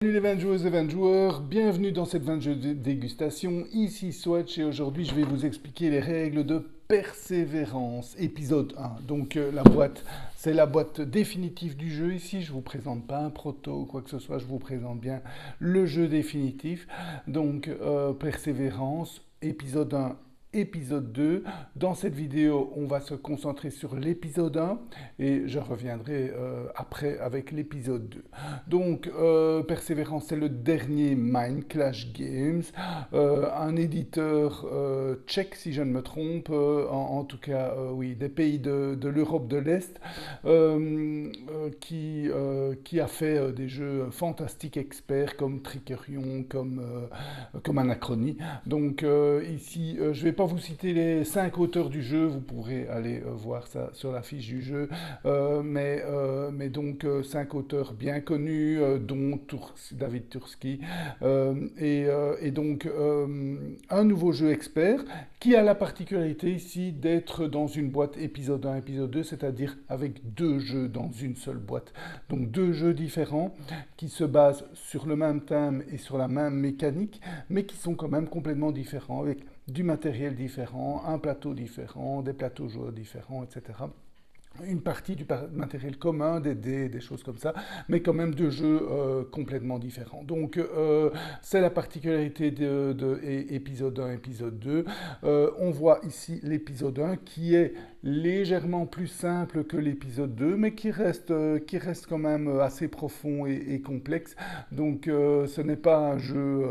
Salut les 20 joueuses et 20 joueurs, bienvenue dans cette 20 jeux de dégustation, ici Swatch et aujourd'hui je vais vous expliquer les règles de persévérance, épisode 1. Donc la boîte, c'est la boîte définitive du jeu ici, je vous présente pas un proto ou quoi que ce soit, je vous présente bien le jeu définitif. Donc persévérance, épisode 1. Épisode 2. Dans cette vidéo, on va se concentrer sur l'épisode 1 et je reviendrai après avec l'épisode 2. Donc, Persévérance, c'est le dernier Mind Clash Games, un éditeur tchèque, si je ne me trompe, en tout cas, oui, des pays de l'Europe de l'Est, qui a fait des jeux fantastiques experts comme Trickerion, comme Anachronie. Donc, ici, je vais pas vous citer les 5 auteurs du jeu, vous pourrez aller voir ça sur la fiche du jeu, mais donc 5 auteurs bien connus, dont David Turski, et donc un nouveau jeu expert qui a la particularité ici d'être dans une boîte épisode 1, épisode 2, c'est-à-dire avec deux jeux dans une seule boîte. Donc deux jeux différents qui se basent sur le même thème et sur la même mécanique, mais qui sont quand même complètement différents, avec du matériel différent, un plateau différent, des plateaux joueurs différents, etc. Une partie du matériel commun, des dés, des choses comme ça, mais quand même deux jeux complètement différents. Donc c'est la particularité de épisode 1, épisode 2. On voit ici l'épisode 1 qui est légèrement plus simple que l'épisode 2, mais qui reste quand même assez profond et complexe. Donc ce n'est pas un jeu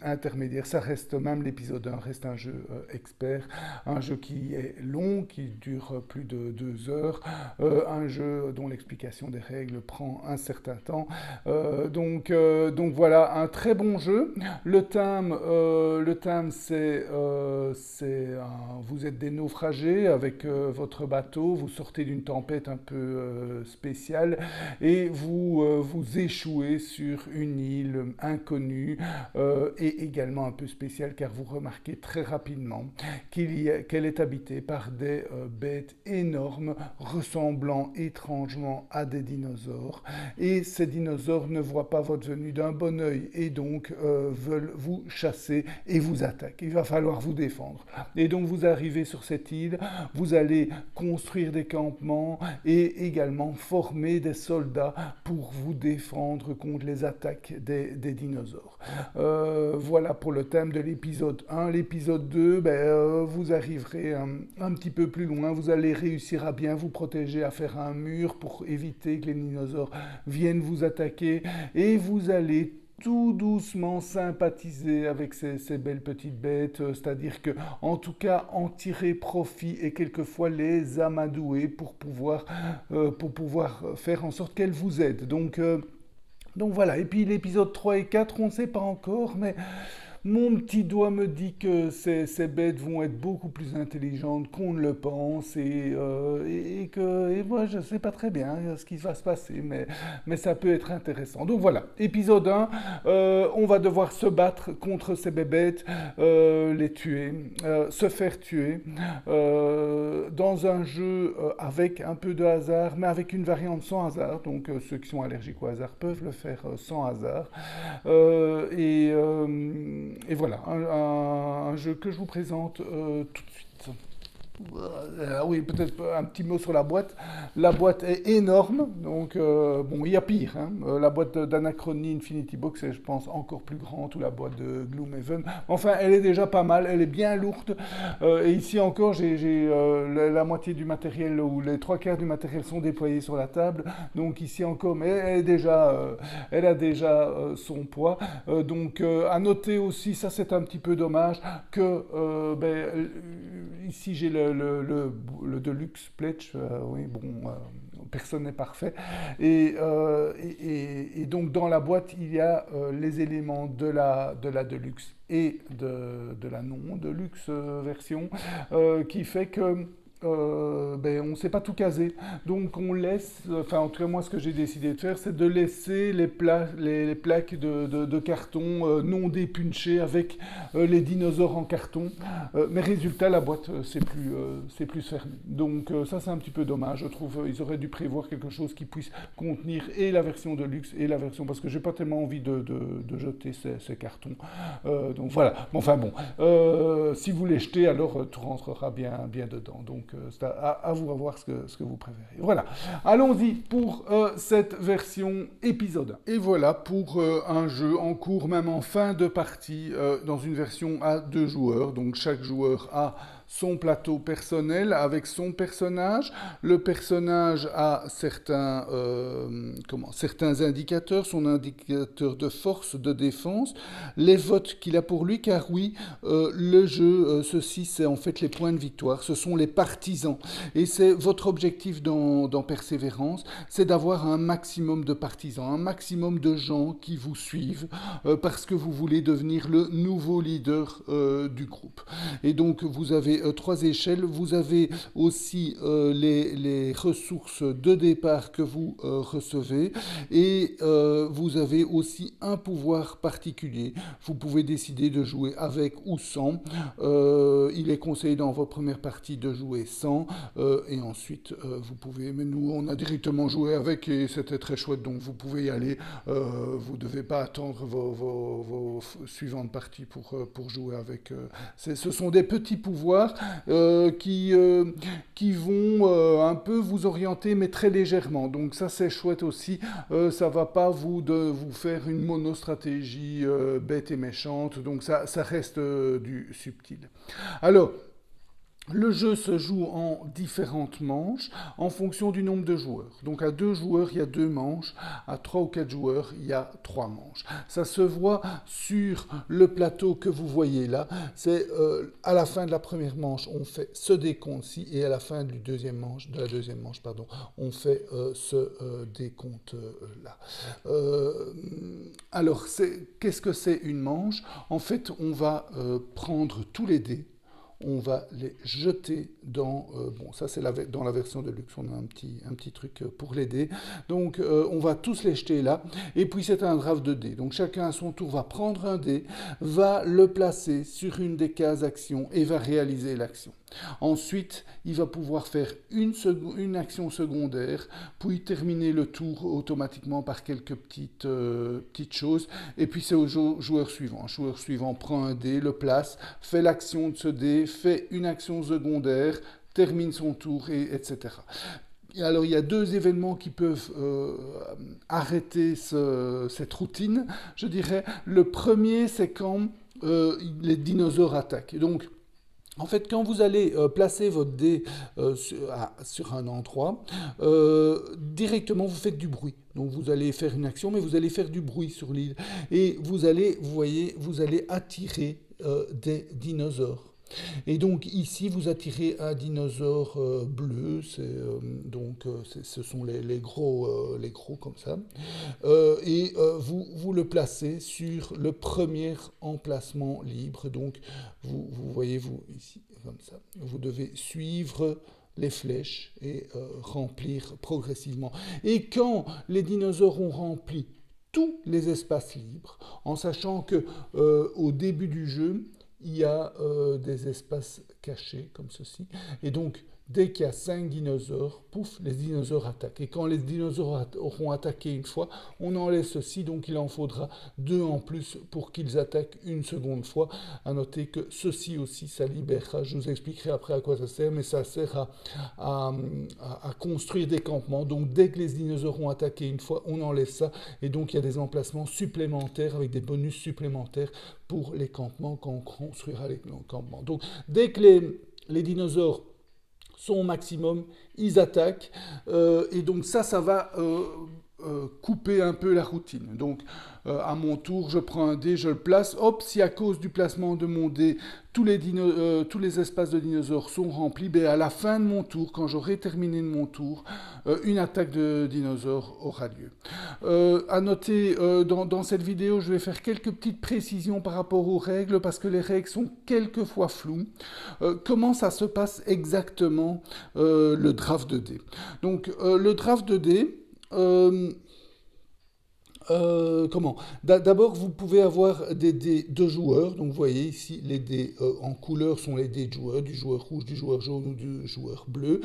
intermédiaire, ça reste même l'épisode 1 reste un jeu expert, un jeu qui est long, qui dure plus de 2 heures, un jeu dont l'explication des règles prend un certain temps. Donc voilà, un très bon jeu. Le thème vous êtes des naufragés avec votre bateau, vous sortez d'une tempête un peu spéciale et vous échouez sur une île inconnue et également un peu spéciale car vous remarquez très rapidement qu'elle est habitée par des bêtes énormes ressemblant étrangement à des dinosaures. Et ces dinosaures ne voient pas votre venue d'un bon oeil et donc veulent vous chasser et vous attaquer. Il va falloir vous défendre. Et donc vous arrivez sur cette île, vous allez construire des campements et également former des soldats pour vous défendre contre les attaques des dinosaures. Voilà pour le thème de l'épisode 1. L'épisode 2, vous arriverez un petit peu plus loin, vous allez réussir à bien vous protéger, à faire un mur pour éviter que les dinosaures viennent vous attaquer et vous allez tout doucement sympathiser avec ces belles petites bêtes, c'est-à-dire que en tout cas en tirer profit et quelquefois les amadouer pour pouvoir faire en sorte qu'elles vous aident. Donc voilà, et puis l'épisode 3 et 4, on ne sait pas encore, mais mon petit doigt me dit que ces bêtes vont être beaucoup plus intelligentes qu'on ne le pense et moi je ne sais pas très bien ce qui va se passer, mais ça peut être intéressant. Donc voilà, épisode 1, on va devoir se battre contre ces bébêtes, les tuer, se faire tuer, dans un jeu avec un peu de hasard, mais avec une variante sans hasard, donc ceux qui sont allergiques au hasard peuvent le faire sans hasard. Et voilà, un jeu que je vous présente tout de suite. Oui, peut-être un petit mot sur la boîte. La boîte est énorme, donc bon, il y a pire, hein. La boîte d'Anachronie Infinity Box est, je pense, encore plus grande, ou la boîte de Gloomhaven. Enfin, elle est déjà pas mal, elle est bien lourde. Et ici encore, j'ai la moitié du matériel, ou les 3 quarts du matériel sont déployés sur la table. Donc ici encore, mais elle a déjà son poids. Donc à noter aussi, ça c'est un petit peu dommage, que ici j'ai le Deluxe Pledge, oui, bon, personne n'est parfait. Et donc dans la boîte, il y a les éléments de la Deluxe et de la non Deluxe version, qui fait que on ne sait pas tout caser. Donc on laisse, enfin en tout cas moi ce que j'ai décidé de faire, c'est de laisser les plaques de carton non dépunchées avec les dinosaures en carton. Mais résultat, la boîte, c'est plus fermé. Donc ça c'est un petit peu dommage, je trouve. Ils auraient dû prévoir quelque chose qui puisse contenir et la version de luxe et la version... Parce que j'ai pas tellement envie de jeter ces cartons. Donc voilà. Enfin bon, si vous les jetez, alors tout rentrera bien dedans. Donc c'est à vous à voir ce que vous préférez. Voilà. Allons-y pour cette version épisode. Et voilà pour un jeu en cours, même en fin de partie, dans une version à 2 joueurs. Donc chaque joueur a son plateau personnel avec son personnage. Le personnage a certains indicateurs, son indicateur de force, de défense, les votes qu'il a pour lui, car oui, le jeu, ceci c'est en fait les points de victoire, ce sont les partisans. Et c'est votre objectif dans Persévérance, c'est d'avoir un maximum de partisans, un maximum de gens qui vous suivent, parce que vous voulez devenir le nouveau leader du groupe. Et donc vous avez 3 échelles, vous avez aussi les ressources de départ que vous recevez, et vous avez aussi un pouvoir particulier. Vous pouvez décider de jouer avec ou sans. Il est conseillé dans votre première partie de jouer sans, et ensuite vous pouvez, mais nous on a directement joué avec et c'était très chouette, donc vous pouvez y aller. Vous ne devez pas attendre vos suivantes parties pour jouer avec. Ce sont des petits pouvoirs qui vont un peu vous orienter, mais très légèrement. Donc ça c'est chouette aussi. Ça va pas vous faire une monostratégie bête et méchante. Donc ça reste du subtil. Alors, le jeu se joue en différentes manches en fonction du nombre de joueurs. Donc à 2 joueurs, il y a 2 manches. À 3 ou 4 joueurs, il y a 3 manches. Ça se voit sur le plateau que vous voyez là. C'est à la fin de la première manche, on fait ce décompte-ci, et à la fin de la deuxième manche, on fait ce décompte-là. Alors, qu'est-ce que c'est une manche? En fait, on va prendre tous les dés. On va les jeter dans... ça c'est dans la version de luxe, on a un petit truc pour les dés. Donc on va tous les jeter là, et puis c'est un draft de dés. Donc chacun à son tour va prendre un dé, va le placer sur une des cases action et va réaliser l'action. Ensuite, il va pouvoir faire une action secondaire, puis terminer le tour automatiquement par quelques petites choses, et puis c'est au joueur suivant. Un joueur suivant prend un dé, le place, fait l'action de ce dé, fait une action secondaire, termine son tour, etc. Et alors il y a 2 événements qui peuvent arrêter cette routine, je dirais. Le premier, c'est quand les dinosaures attaquent. Donc, en fait, quand vous allez placer votre dé sur un endroit, directement vous faites du bruit. Donc vous allez faire une action, mais vous allez faire du bruit sur l'île. Et vous allez attirer des dinosaures. Et donc ici, vous attirez un dinosaure bleu, ce sont les gros comme ça, et vous le placez sur le premier emplacement libre. Donc vous voyez, ici, comme ça, vous devez suivre les flèches et remplir progressivement. Et quand les dinosaures ont rempli tous les espaces libres, en sachant que au début du jeu, il y a des espaces cachés comme ceci. Et donc, dès qu'il y a 5 dinosaures, pouf, les dinosaures attaquent. Et quand les dinosaures auront attaqué une fois, on enlève ceci, donc il en faudra 2 en plus pour qu'ils attaquent une seconde fois. À noter que ceci aussi, ça libérera. Je vous expliquerai après à quoi ça sert, mais ça sert à construire des campements. Donc dès que les dinosaures ont attaqué une fois, on enlève ça. Et donc il y a des emplacements supplémentaires avec des bonus supplémentaires pour les campements quand on construira les campements. Donc dès que les dinosaures sont au maximum, ils attaquent, et donc ça va couper un peu la routine. Donc, à mon tour, je prends un dé, je le place. Hop, si à cause du placement de mon dé, tous les espaces de dinosaures sont remplis, ben à la fin de mon tour, quand j'aurai terminé de mon tour, une attaque de dinosaures aura lieu. À noter, dans cette vidéo, je vais faire quelques petites précisions par rapport aux règles, parce que les règles sont quelquefois floues. Comment ça se passe exactement, le draft de dés? Donc, le draft de dés... comment? D'abord, vous pouvez avoir des dés de joueurs. Donc, vous voyez ici, les dés en couleur sont les dés de joueurs, du joueur rouge, du joueur jaune ou du joueur bleu.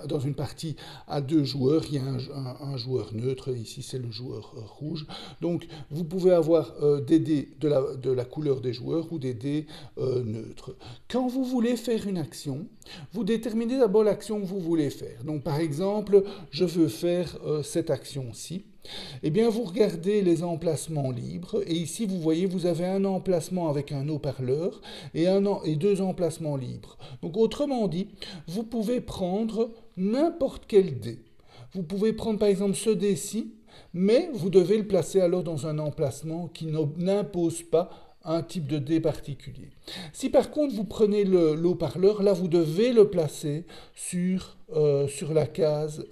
Dans une partie à 2 joueurs, il y a un joueur neutre. Ici, c'est le joueur rouge. Donc, vous pouvez avoir des dés de la couleur des joueurs ou des dés neutres. Quand vous voulez faire une action, vous déterminez d'abord l'action que vous voulez faire. Donc, par exemple, je veux faire cette action-ci. Eh bien, vous regardez les emplacements libres, et ici, vous voyez, vous avez un emplacement avec un haut-parleur et 2 emplacements libres. Donc, autrement dit, vous pouvez prendre n'importe quel dé. Vous pouvez prendre, par exemple, ce dé-ci, mais vous devez le placer alors dans un emplacement qui n'impose pas un type de dé particulier. Si par contre vous prenez le haut-parleur, là vous devez le placer sur la case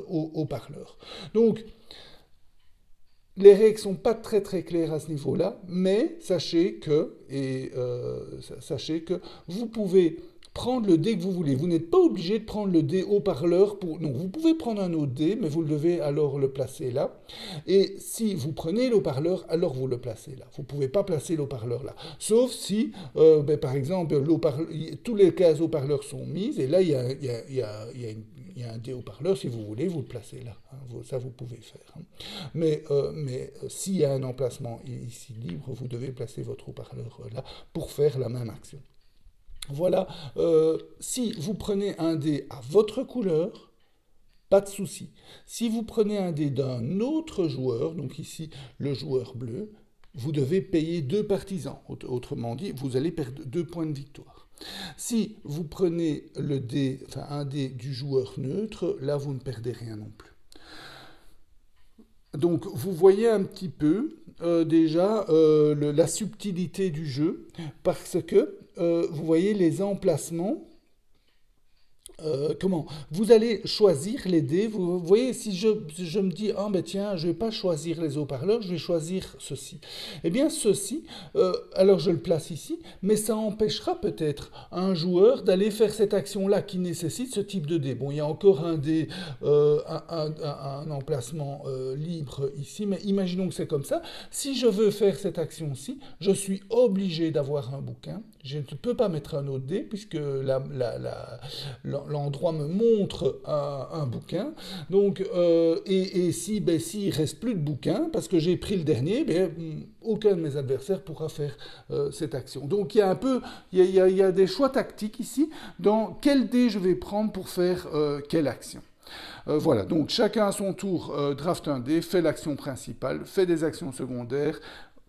haut-parleur. Donc, les règles ne sont pas très très claires à ce niveau-là, mais sachez que vous pouvez prendre le dé que vous voulez. Vous n'êtes pas obligé de prendre le dé haut-parleur pour... Non, vous pouvez prendre un autre dé, mais vous devez alors le placer là. Et si vous prenez le haut-parleur, alors vous le placez là. Vous ne pouvez pas placer le haut-parleur là. Sauf si, par exemple, tous les cases haut-parleurs sont mises, et là, il y a un dé haut-parleur, si vous voulez, vous le placez là. Ça, vous pouvez faire. Mais s'il y a un emplacement ici libre, vous devez placer votre haut-parleur là pour faire la même action. Voilà, si vous prenez un dé à votre couleur, pas de souci. Si vous prenez un dé d'un autre joueur, donc ici le joueur bleu, vous devez payer 2 partisans. Autrement dit, vous allez perdre 2 points de victoire. Si vous prenez un dé du joueur neutre, là vous ne perdez rien non plus. Donc vous voyez un petit peu déjà la subtilité du jeu, parce que vous voyez les emplacements. Comment? Vous allez choisir les dés. Vous voyez, si je me dis, ah ben tiens, je ne vais pas choisir les haut-parleurs, je vais choisir ceci. Eh bien, ceci, alors je le place ici, mais ça empêchera peut-être un joueur d'aller faire cette action-là qui nécessite ce type de dé. Bon, il y a encore un dé, un emplacement libre ici, mais imaginons que c'est comme ça. Si je veux faire cette action-ci, je suis obligé d'avoir un bouquin. Je ne peux pas mettre un autre dé, puisque l'endroit me montre un bouquin. Donc, s'il ne reste plus de bouquin, parce que j'ai pris le dernier, aucun de mes adversaires pourra faire cette action. Donc, il y a des choix tactiques ici, dans quel dé je vais prendre pour faire quelle action. Voilà, donc chacun à son tour draft un dé, fait l'action principale, fait des actions secondaires,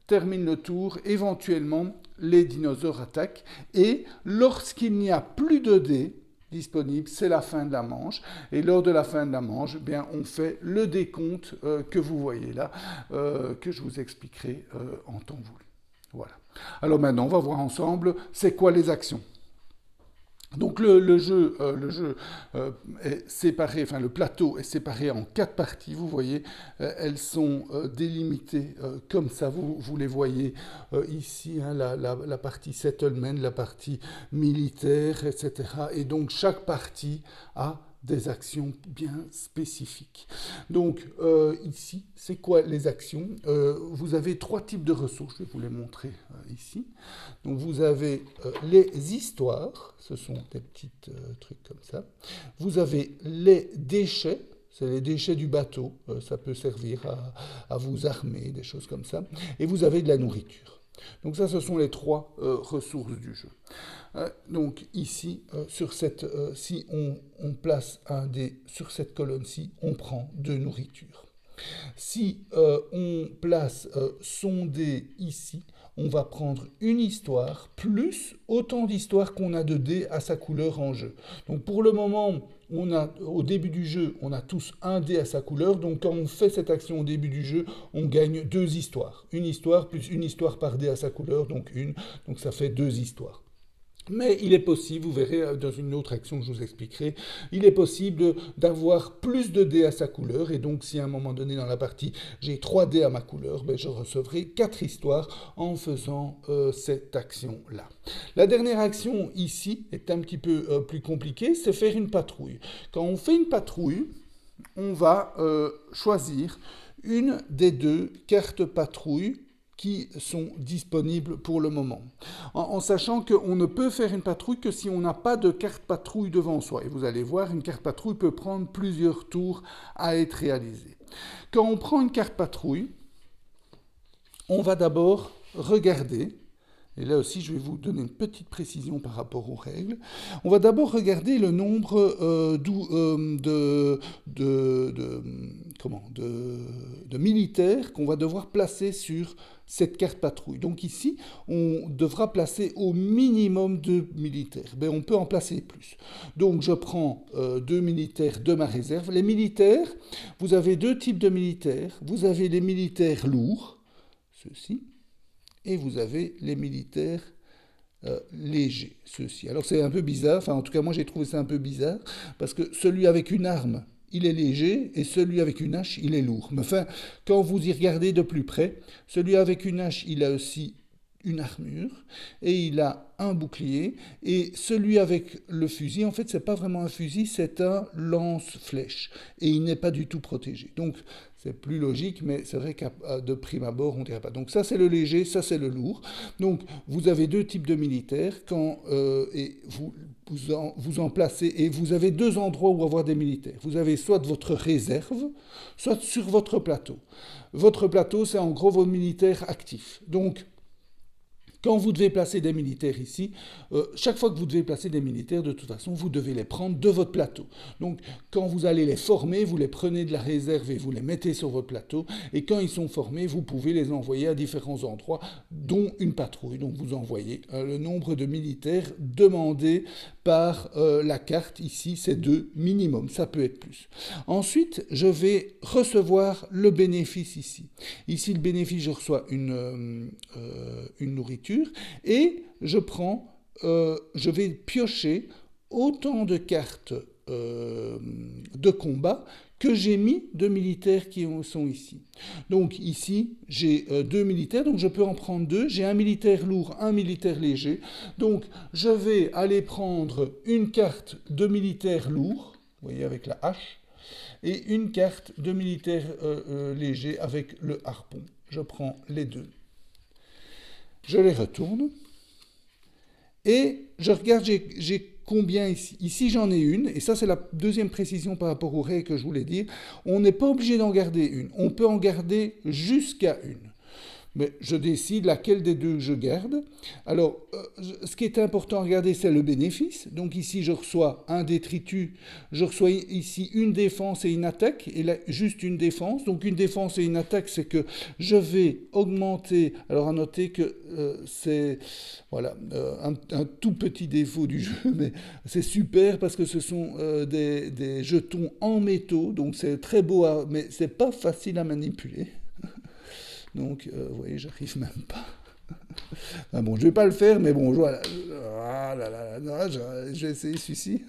termine le tour, éventuellement les dinosaures attaquent, et lorsqu'il n'y a plus de dés disponibles, c'est la fin de la manche, et lors de la fin de la manche, eh bien, on fait le décompte que vous voyez là, que je vous expliquerai en temps voulu. Voilà. Alors maintenant, on va voir ensemble, c'est quoi les actions. Donc le jeu est séparé, enfin le plateau est séparé en 4 parties, vous voyez, elles sont délimitées comme ça, vous les voyez ici, hein, la partie settlement, la partie militaire, etc. Et donc chaque partie a des actions bien spécifiques. Donc ici, c'est quoi les actions? Vous avez 3 types de ressources, je vais vous les montrer ici. Donc vous avez les histoires, ce sont des petits trucs comme ça. Vous avez les déchets, c'est les déchets du bateau, ça peut servir à vous armer, des choses comme ça. Et vous avez de la nourriture. Donc ça, ce sont les 3 ressources du jeu. Donc ici, si on place un dé sur cette colonne-ci, on prend 2 nourritures. Si on place son dé ici, on va prendre une histoire plus autant d'histoires qu'on a de dés à sa couleur en jeu. Donc pour le moment, au début du jeu, on a tous un dé à sa couleur. Donc quand on fait cette action au début du jeu, on gagne 2 histoires. Une histoire plus une histoire par dé à sa couleur, donc une. Donc ça fait 2 histoires. Mais il est possible, vous verrez dans une autre action que je vous expliquerai, il est possible d'avoir plus de dés à sa couleur, et donc si à un moment donné dans la partie j'ai 3 dés à ma couleur, ben je recevrai 4 histoires en faisant cette action-là. La dernière action ici est un petit peu plus compliquée, c'est faire une patrouille. Quand on fait une patrouille, on va choisir une des 2 cartes patrouille qui sont disponibles pour le moment. En sachant qu'on ne peut faire une patrouille que si on n'a pas de carte patrouille devant soi. Et vous allez voir, une carte patrouille peut prendre plusieurs tours à être réalisée. Quand on prend une carte patrouille, on va d'abord regarder, et là aussi je vais vous donner une petite précision par rapport aux règles, on va d'abord regarder le nombre de militaires qu'on va devoir placer sur cette carte patrouille. Donc ici, on devra placer au minimum 2 militaires. Ben, on peut en placer plus. Donc je prends 2 militaires de ma réserve. Les militaires, vous avez 2 types de militaires. Vous avez les militaires lourds, ceux-ci, et vous avez les militaires légers, ceux-ci. Alors c'est un peu bizarre, enfin en tout cas moi j'ai trouvé ça un peu bizarre, parce que celui avec une arme, il est léger, et celui avec une hache, il est lourd. Mais enfin, quand vous y regardez de plus près, celui avec une hache, il a aussi une armure, et il a un bouclier, et celui avec le fusil, en fait, c'est pas vraiment un fusil, c'est un lance-flèche, et il n'est pas du tout protégé. Donc, c'est plus logique, mais c'est vrai qu'à de prime abord, on ne dirait pas. Donc ça, c'est le léger, ça, c'est le lourd. Donc, vous avez 2 types de militaires, et vous en placez, et vous avez 2 endroits où avoir des militaires. Vous avez soit votre réserve, soit sur votre plateau. Votre plateau, c'est en gros vos militaires actifs. Donc, quand vous devez placer des militaires ici, chaque fois que vous devez placer des militaires, de toute façon, vous devez les prendre de votre plateau. Donc, quand vous allez les former, vous les prenez de la réserve et vous les mettez sur votre plateau. Et quand ils sont formés, vous pouvez les envoyer à différents endroits, dont une patrouille. Donc, vous envoyez le nombre de militaires demandé par la carte. Ici, c'est 2 minimum. Ça peut être plus. Ensuite, je vais recevoir le bénéfice ici. Ici, le bénéfice, je reçois une nourriture. Et je vais piocher autant de cartes de combat que j'ai mis de militaires qui sont ici. Donc ici, j'ai 2 militaires, donc je peux en prendre 2. J'ai un militaire lourd, un militaire léger. Donc je vais aller prendre une carte de militaire lourd, vous voyez, avec la hache, et une carte de militaire léger avec le harpon. Je prends les 2. Je les retourne et je regarde, j'ai combien ici. Ici, j'en ai une, et ça, c'est la deuxième précision par rapport aux règles que je voulais dire. On n'est pas obligé d'en garder une. On peut en garder jusqu'à une. Mais je décide laquelle des 2 je garde. Alors, ce qui est important à regarder, c'est le bénéfice. Donc ici, je reçois un détritus. Je reçois ici une défense et une attaque. Et là, juste une défense. Donc une défense et une attaque, c'est que je vais augmenter. Alors à noter que c'est voilà, un tout petit défaut du jeu, mais c'est super parce que ce sont des jetons en métaux. Donc c'est très beau, mais c'est pas facile à manipuler. Donc, vous voyez, j'arrive même pas. Enfin, bon, je vais pas le faire, mais bon, voilà. Je vais essayer celui-ci.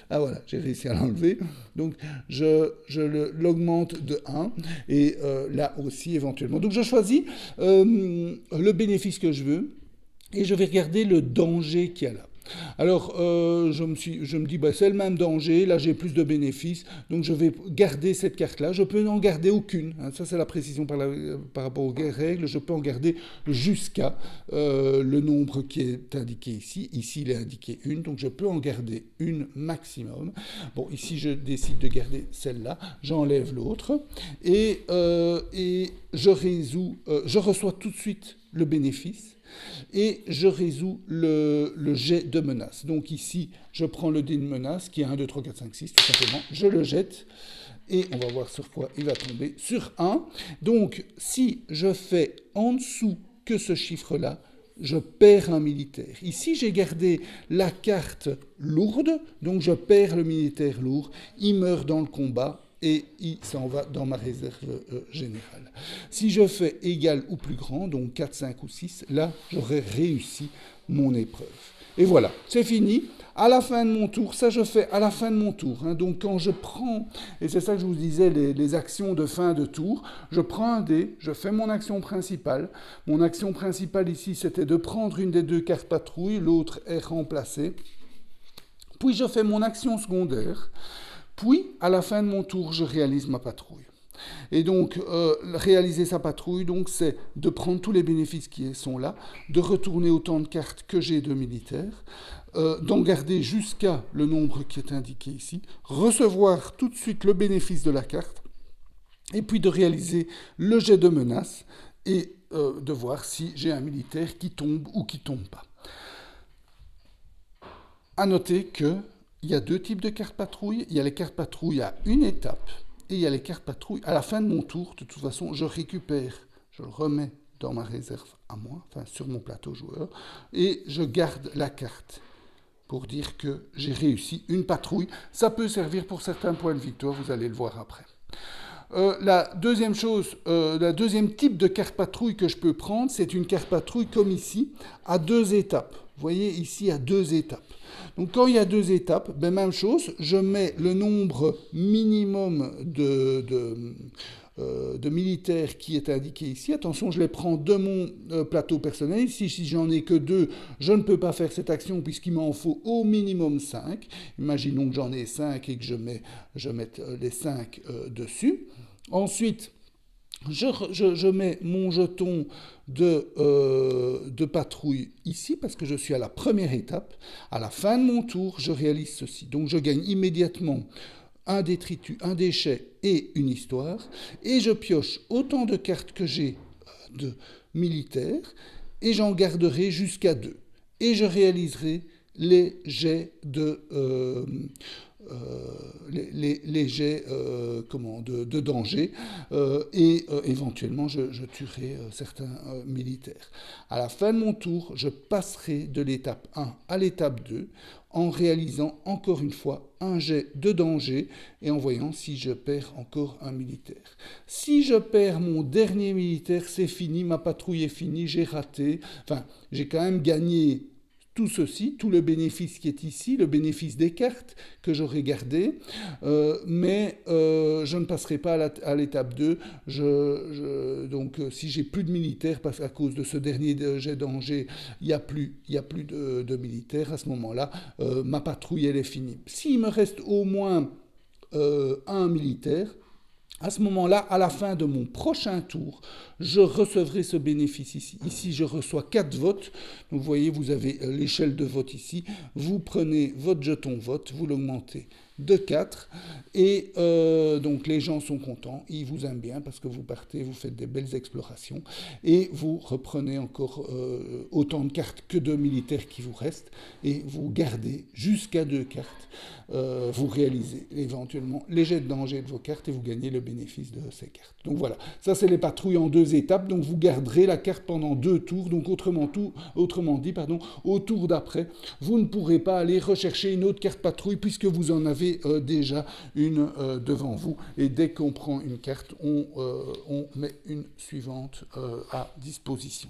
Ah voilà, j'ai réussi à l'enlever. Donc, je l'augmente de 1. Et là aussi, éventuellement. Donc, je choisis le bénéfice que je veux. Et je vais regarder le danger qu'il y a là. Alors, je me dis, bah, c'est le même danger, là j'ai plus de bénéfices, donc je vais garder cette carte-là. Je peux n'en garder aucune, hein, ça c'est la précision par rapport aux règles, je peux en garder jusqu'à le nombre qui est indiqué ici. Ici il est indiqué 1, donc je peux en garder une maximum. Bon, ici je décide de garder celle-là, j'enlève l'autre, et je reçois tout de suite le bénéfice. Et je résous le jet de menace. Donc ici, je prends le dé de menace, qui est 1, 2, 3, 4, 5, 6, tout simplement. Je le jette et on va voir sur quoi il va tomber, sur 1. Donc, si je fais en dessous que ce chiffre-là, je perds un militaire. Ici, j'ai gardé la carte lourde, donc je perds le militaire lourd, il meurt dans le combat, et il s'en va dans ma réserve générale. Si je fais égal ou plus grand, donc 4, 5 ou 6, là, j'aurai réussi mon épreuve. Et voilà, c'est fini. À la fin de mon tour, ça je fais à la fin de mon tour. Hein. Donc quand je prends, et c'est ça que je vous disais, les actions de fin de tour, je prends un dé, je fais mon action principale. Mon action principale ici, c'était de prendre une des deux cartes patrouille, l'autre est remplacée. Puis je fais mon action secondaire. Puis, à la fin de mon tour, je réalise ma patrouille. Et donc, réaliser sa patrouille, donc, c'est de prendre tous les bénéfices qui sont là, de retourner autant de cartes que j'ai de militaires, d'en garder jusqu'à le nombre qui est indiqué ici, recevoir tout de suite le bénéfice de la carte, et puis de réaliser le jet de menace et de voir si j'ai un militaire qui tombe ou qui ne tombe pas. À noter qu'il y a deux types de cartes patrouille. Il y a les cartes patrouille à une étape et il y a les cartes patrouille à la fin de mon tour. De toute façon, je récupère, je le remets dans ma réserve à moi, enfin sur mon plateau joueur, et je garde la carte pour dire que j'ai réussi une patrouille. Ça peut servir pour certains points de victoire, vous allez le voir après. La deuxième type de carte patrouille que je peux prendre, c'est une carte patrouille comme ici, à deux étapes. Vous voyez ici à deux étapes. Donc quand il y a deux étapes, ben, même chose, je mets le nombre minimum de militaires qui est indiqué ici. Attention, je les prends de mon plateau personnel. Ici, si j'en ai que 2, je ne peux pas faire cette action puisqu'il m'en faut au minimum 5. Imaginons que j'en ai 5 et que je mette les 5 dessus. Ensuite, je mets mon jeton de patrouille ici parce que je suis à la première étape. À la fin de mon tour, je réalise ceci. Donc je gagne immédiatement un détritus, un déchet et une histoire. Et je pioche autant de cartes que j'ai de militaires et j'en garderai jusqu'à 2. Et je réaliserai les jets de... les jets de danger et éventuellement je tuerai certains militaires. À la fin de mon tour, je passerai de l'étape 1 à l'étape 2 en réalisant encore une fois un jet de danger et en voyant si je perds encore un militaire. Si je perds mon dernier militaire, c'est fini, ma patrouille est finie, j'ai raté. Enfin, j'ai quand même gagné tout ceci, tout le bénéfice qui est ici, le bénéfice des cartes que j'aurais gardé, mais je ne passerai pas à l'étape 2. Donc, si j'ai plus de militaires, parce qu'à cause de ce dernier jet danger, il n'y a plus de militaires, à ce moment-là, ma patrouille, elle est finie. S'il me reste au moins un militaire, à ce moment-là, à la fin de mon prochain tour, je recevrai ce bénéfice ici. Ici, je reçois 4 votes. Donc, vous voyez, vous avez l'échelle de vote ici. Vous prenez votre jeton vote, vous l'augmentez de 4. Et donc, les gens sont contents. Ils vous aiment bien parce que vous partez, vous faites des belles explorations. Et vous reprenez encore autant de cartes que de militaires qui vous restent. Et vous gardez jusqu'à 2 cartes. Vous réalisez éventuellement les jets de danger de vos cartes et vous gagnez le bénéfice de ces cartes. Donc voilà, ça c'est les patrouilles en 2 étapes, donc vous garderez la carte pendant 2 tours, donc autrement dit, au tour d'après, vous ne pourrez pas aller rechercher une autre carte patrouille puisque vous en avez déjà une devant vous, et dès qu'on prend une carte, on met une suivante à disposition.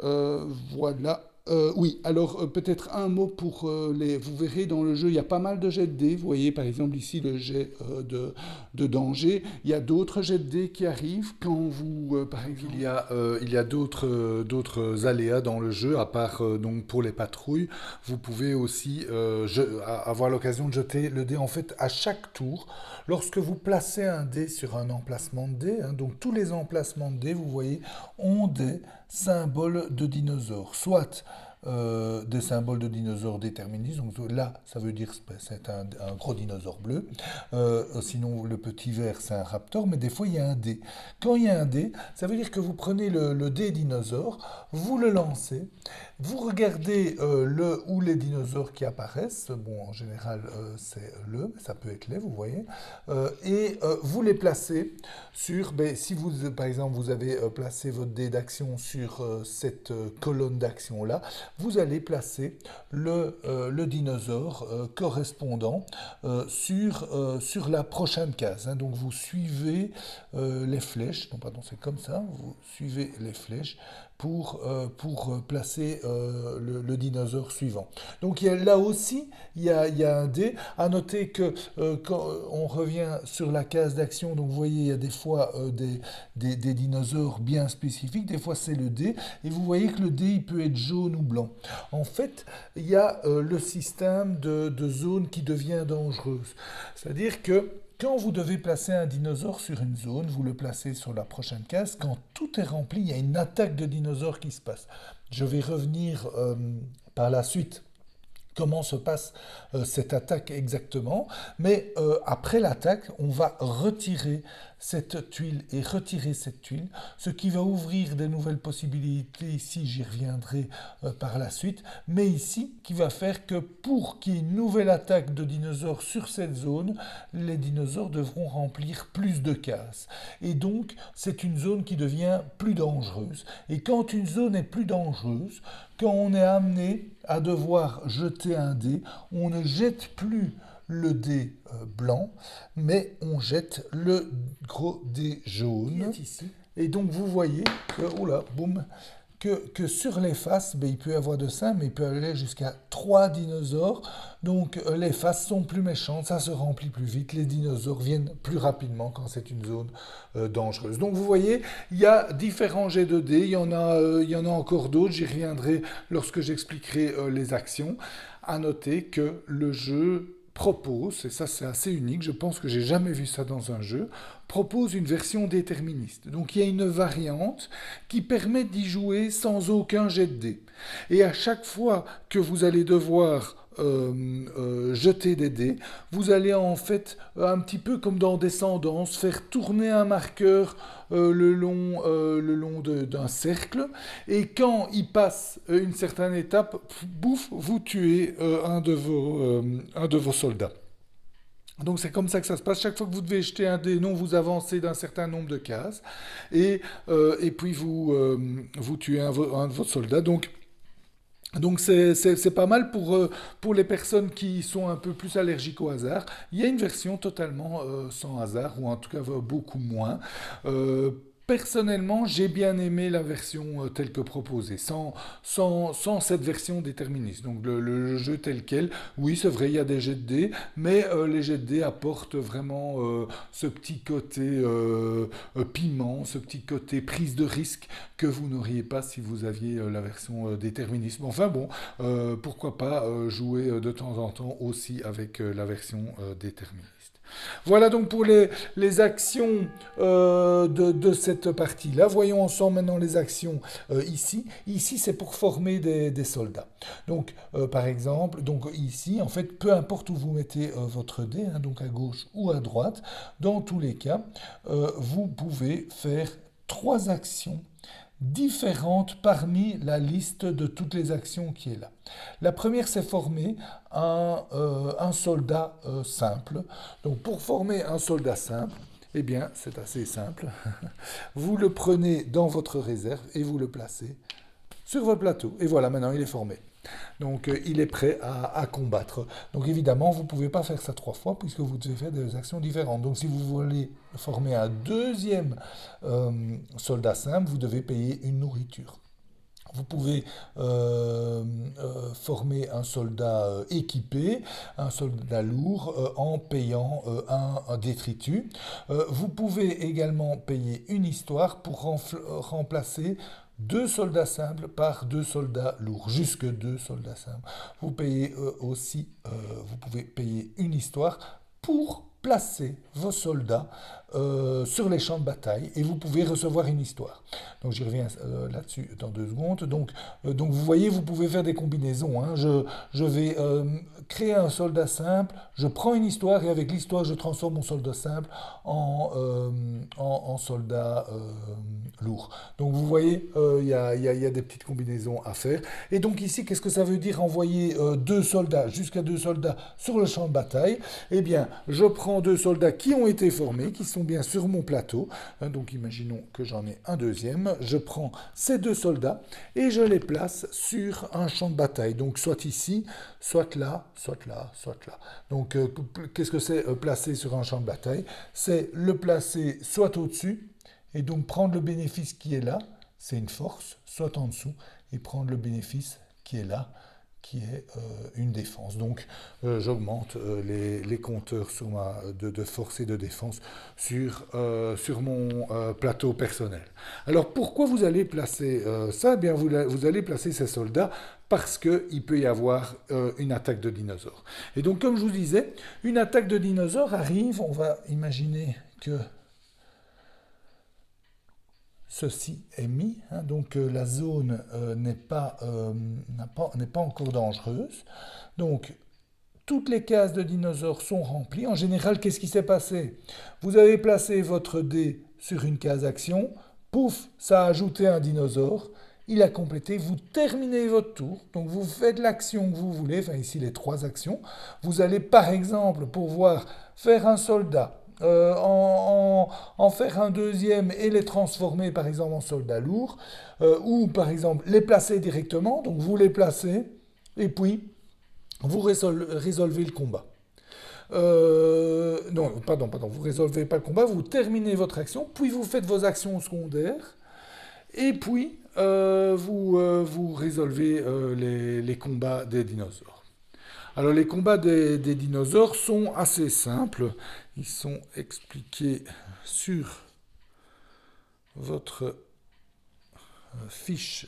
Voilà. Oui, alors peut-être un mot pour les... Vous verrez dans le jeu, il y a pas mal de jets de dés. Vous voyez par exemple ici le jet de danger. Il y a d'autres jets de dés qui arrivent quand vous... par exemple... Il y a d'autres aléas dans le jeu, à part donc pour les patrouilles. Vous pouvez aussi avoir l'occasion de jeter le dé en fait à chaque tour. Lorsque vous placez un dé sur un emplacement de dé, donc tous les emplacements de dés, vous voyez, ont des symboles de dinosaures. Soit des symboles de dinosaures déterministes. Donc là, ça veut dire que c'est un gros dinosaure bleu. Sinon, le petit vert, c'est un raptor, mais des fois, il y a un dé. Quand il y a un dé, ça veut dire que vous prenez le dé dinosaure, vous le lancez, vous regardez le ou les dinosaures qui apparaissent. Bon, en général, c'est le, mais ça peut être les, vous voyez. Et vous les placez sur, ben, si vous, par exemple, vous avez placé votre dé d'action sur cette colonne d'action-là, vous allez placer le dinosaure correspondant sur la prochaine case. Hein. Donc vous suivez les flèches, non pardon, c'est comme ça, vous suivez les flèches pour placer le dinosaure suivant. Donc là aussi, il y a un dé. À noter que quand on revient sur la case d'action, donc vous voyez, il y a des fois des dinosaures bien spécifiques, des fois c'est le dé, et vous voyez que le dé, il peut être jaune ou blanc. En fait, il y a le système de zone qui devient dangereuse. C'est-à-dire que quand vous devez placer un dinosaure sur une zone, vous le placez sur la prochaine case. Quand tout est rempli, il y a une attaque de dinosaures qui se passe. Je vais revenir par la suite comment se passe cette attaque exactement. Mais après l'attaque, on va retirer cette tuile et retirer cette tuile, ce qui va ouvrir des nouvelles possibilités. Ici, j'y reviendrai par la suite. Mais ici, qui va faire que pour qu'il y ait une nouvelle attaque de dinosaures sur cette zone, les dinosaures devront remplir plus de cases. Et donc, c'est une zone qui devient plus dangereuse. Et quand une zone est plus dangereuse, quand on est amené à devoir jeter un dé, on ne jette plus le dé blanc, mais on jette le gros dé jaune. Ici. Et donc vous voyez que, oula, boum, que sur les faces, ben, il peut y avoir de ça, mais il peut aller jusqu'à 3 dinosaures. Donc les faces sont plus méchantes, ça se remplit plus vite, les dinosaures viennent plus rapidement quand c'est une zone dangereuse. Donc vous voyez, il y a différents jets de dés, il y en a encore d'autres, j'y reviendrai lorsque j'expliquerai les actions. À noter que le jeu propose, et ça c'est assez unique, je pense que j'ai jamais vu ça dans un jeu, propose une version déterministe. Donc il y a une variante qui permet d'y jouer sans aucun jet de dés. Et à chaque fois que vous allez devoir jeter des dés, vous allez en fait, un petit peu comme dans Descendance, faire tourner un marqueur le long d'un cercle, et quand il passe une certaine étape, bouf, vous tuez un de vos soldats. Donc c'est comme ça que ça se passe. Chaque fois que vous devez jeter un dé, non, vous avancez d'un certain nombre de cases, et puis vous tuez un de vos soldats. Donc c'est pas mal pour les personnes qui sont un peu plus allergiques au hasard. Il y a une version totalement sans hasard, ou en tout cas beaucoup moins. Personnellement, j'ai bien aimé la version telle que proposée, sans cette version déterministe. Donc le jeu tel quel, oui c'est vrai, il y a des jets de dés, mais les jets de dés apportent vraiment ce petit côté piment, ce petit côté prise de risque que vous n'auriez pas si vous aviez la version déterministe. Enfin bon, pourquoi pas jouer de temps en temps aussi avec la version déterministe. Voilà donc pour les actions de cette partie-là. Voyons ensemble maintenant les actions ici. Ici, c'est pour former des soldats. Donc, par exemple, donc ici, en fait, peu importe où vous mettez votre dé, hein, donc à gauche ou à droite, dans tous les cas, vous pouvez faire 3 actions différentes parmi la liste de toutes les actions qui est là. La première, c'est former un soldat simple. Donc pour former un soldat simple, eh bien c'est assez simple. Vous le prenez dans votre réserve et vous le placez sur votre plateau. Et voilà, maintenant il est formé. Donc il est prêt à combattre. Donc évidemment, vous ne pouvez pas faire ça 3 fois puisque vous devez faire des actions différentes. Donc si vous voulez former un deuxième soldat simple, vous devez payer une nourriture. Vous pouvez former un soldat équipé, un soldat lourd, en payant un détritus. Vous pouvez également payer une histoire pour remplacer 2 soldats simples par 2 soldats lourds, jusque 2 soldats simples. Vous payez aussi, vous pouvez payer une histoire pour placer vos soldats sur les champs de bataille et vous pouvez recevoir une histoire. Donc j'y reviens là-dessus dans 2 secondes. Donc vous voyez, vous pouvez faire des combinaisons. Hein. Je vais créer un soldat simple, je prends une histoire et avec l'histoire je transforme mon soldat simple en soldat lourd. Donc vous voyez, il y a des petites combinaisons à faire. Et donc ici, qu'est-ce que ça veut dire envoyer 2 soldats, jusqu'à 2 soldats sur le champ de bataille? Eh bien, je prends 2 soldats qui ont été formés, qui sont bien sur mon plateau. Donc imaginons que j'en ai un deuxième. Je prends ces 2 soldats et je les place sur un champ de bataille. Donc soit ici, soit là, soit là, soit là. Donc qu'est-ce que c'est placer sur un champ de bataille? C'est le placer soit au-dessus, et donc prendre le bénéfice qui est là, c'est une force, soit en dessous, et prendre le bénéfice qui est là, qui est une défense. Donc j'augmente les compteurs de force et de défense sur mon plateau personnel. Alors pourquoi vous allez placer ça? Eh bien, vous allez placer ces soldats parce qu'il peut y avoir une attaque de dinosaures. Et donc comme je vous disais, une attaque de dinosaures arrive, on va imaginer que ceci est mis, hein, donc la zone n'est pas encore dangereuse. Donc, toutes les cases de dinosaures sont remplies. En général, qu'est-ce qui s'est passé? Vous avez placé votre dé sur une case action, pouf, ça a ajouté un dinosaure, il a complété, vous terminez votre tour, donc vous faites l'action que vous voulez, enfin ici les 3 actions. Vous allez par exemple pouvoir faire un soldat, en faire un deuxième et les transformer par exemple en soldats lourds, ou par exemple les placer directement, donc vous les placez et puis vous résolvez le combat. Non, pardon, vous résolvez pas le combat, vous terminez votre action, puis vous faites vos actions secondaires, et puis vous résolvez les combats des dinosaures. Alors les combats des dinosaures sont assez simples. Ils sont expliqués sur votre fiche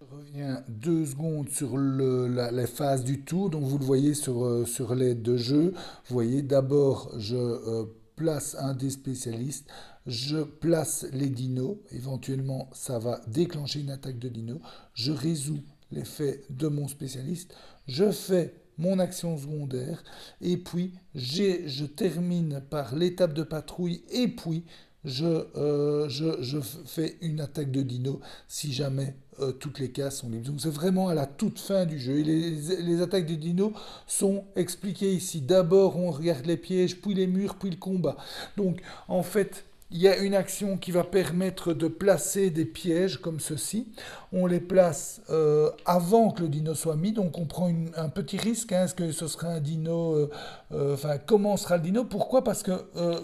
Je reviens 2 secondes sur les phases du tour. Donc vous le voyez sur l'aide de jeu. Vous voyez, d'abord je place un des spécialistes, je place les dinos, éventuellement ça va déclencher une attaque de dinos, je résous l'effet de mon spécialiste, je fais mon action secondaire, et puis je termine par l'étape de patrouille, et puis je fais une attaque de dino si jamais toutes les cases sont libres. Donc c'est vraiment à la toute fin du jeu. Et les attaques de dino sont expliquées ici. D'abord on regarde les pièges, puis les murs, puis le combat. Donc en fait, il y a une action qui va permettre de placer des pièges comme ceci. On les place avant que le dino soit mis, donc on prend un petit risque. Hein. Est-ce que ce sera un dino comment sera le dino? Pourquoi? Parce que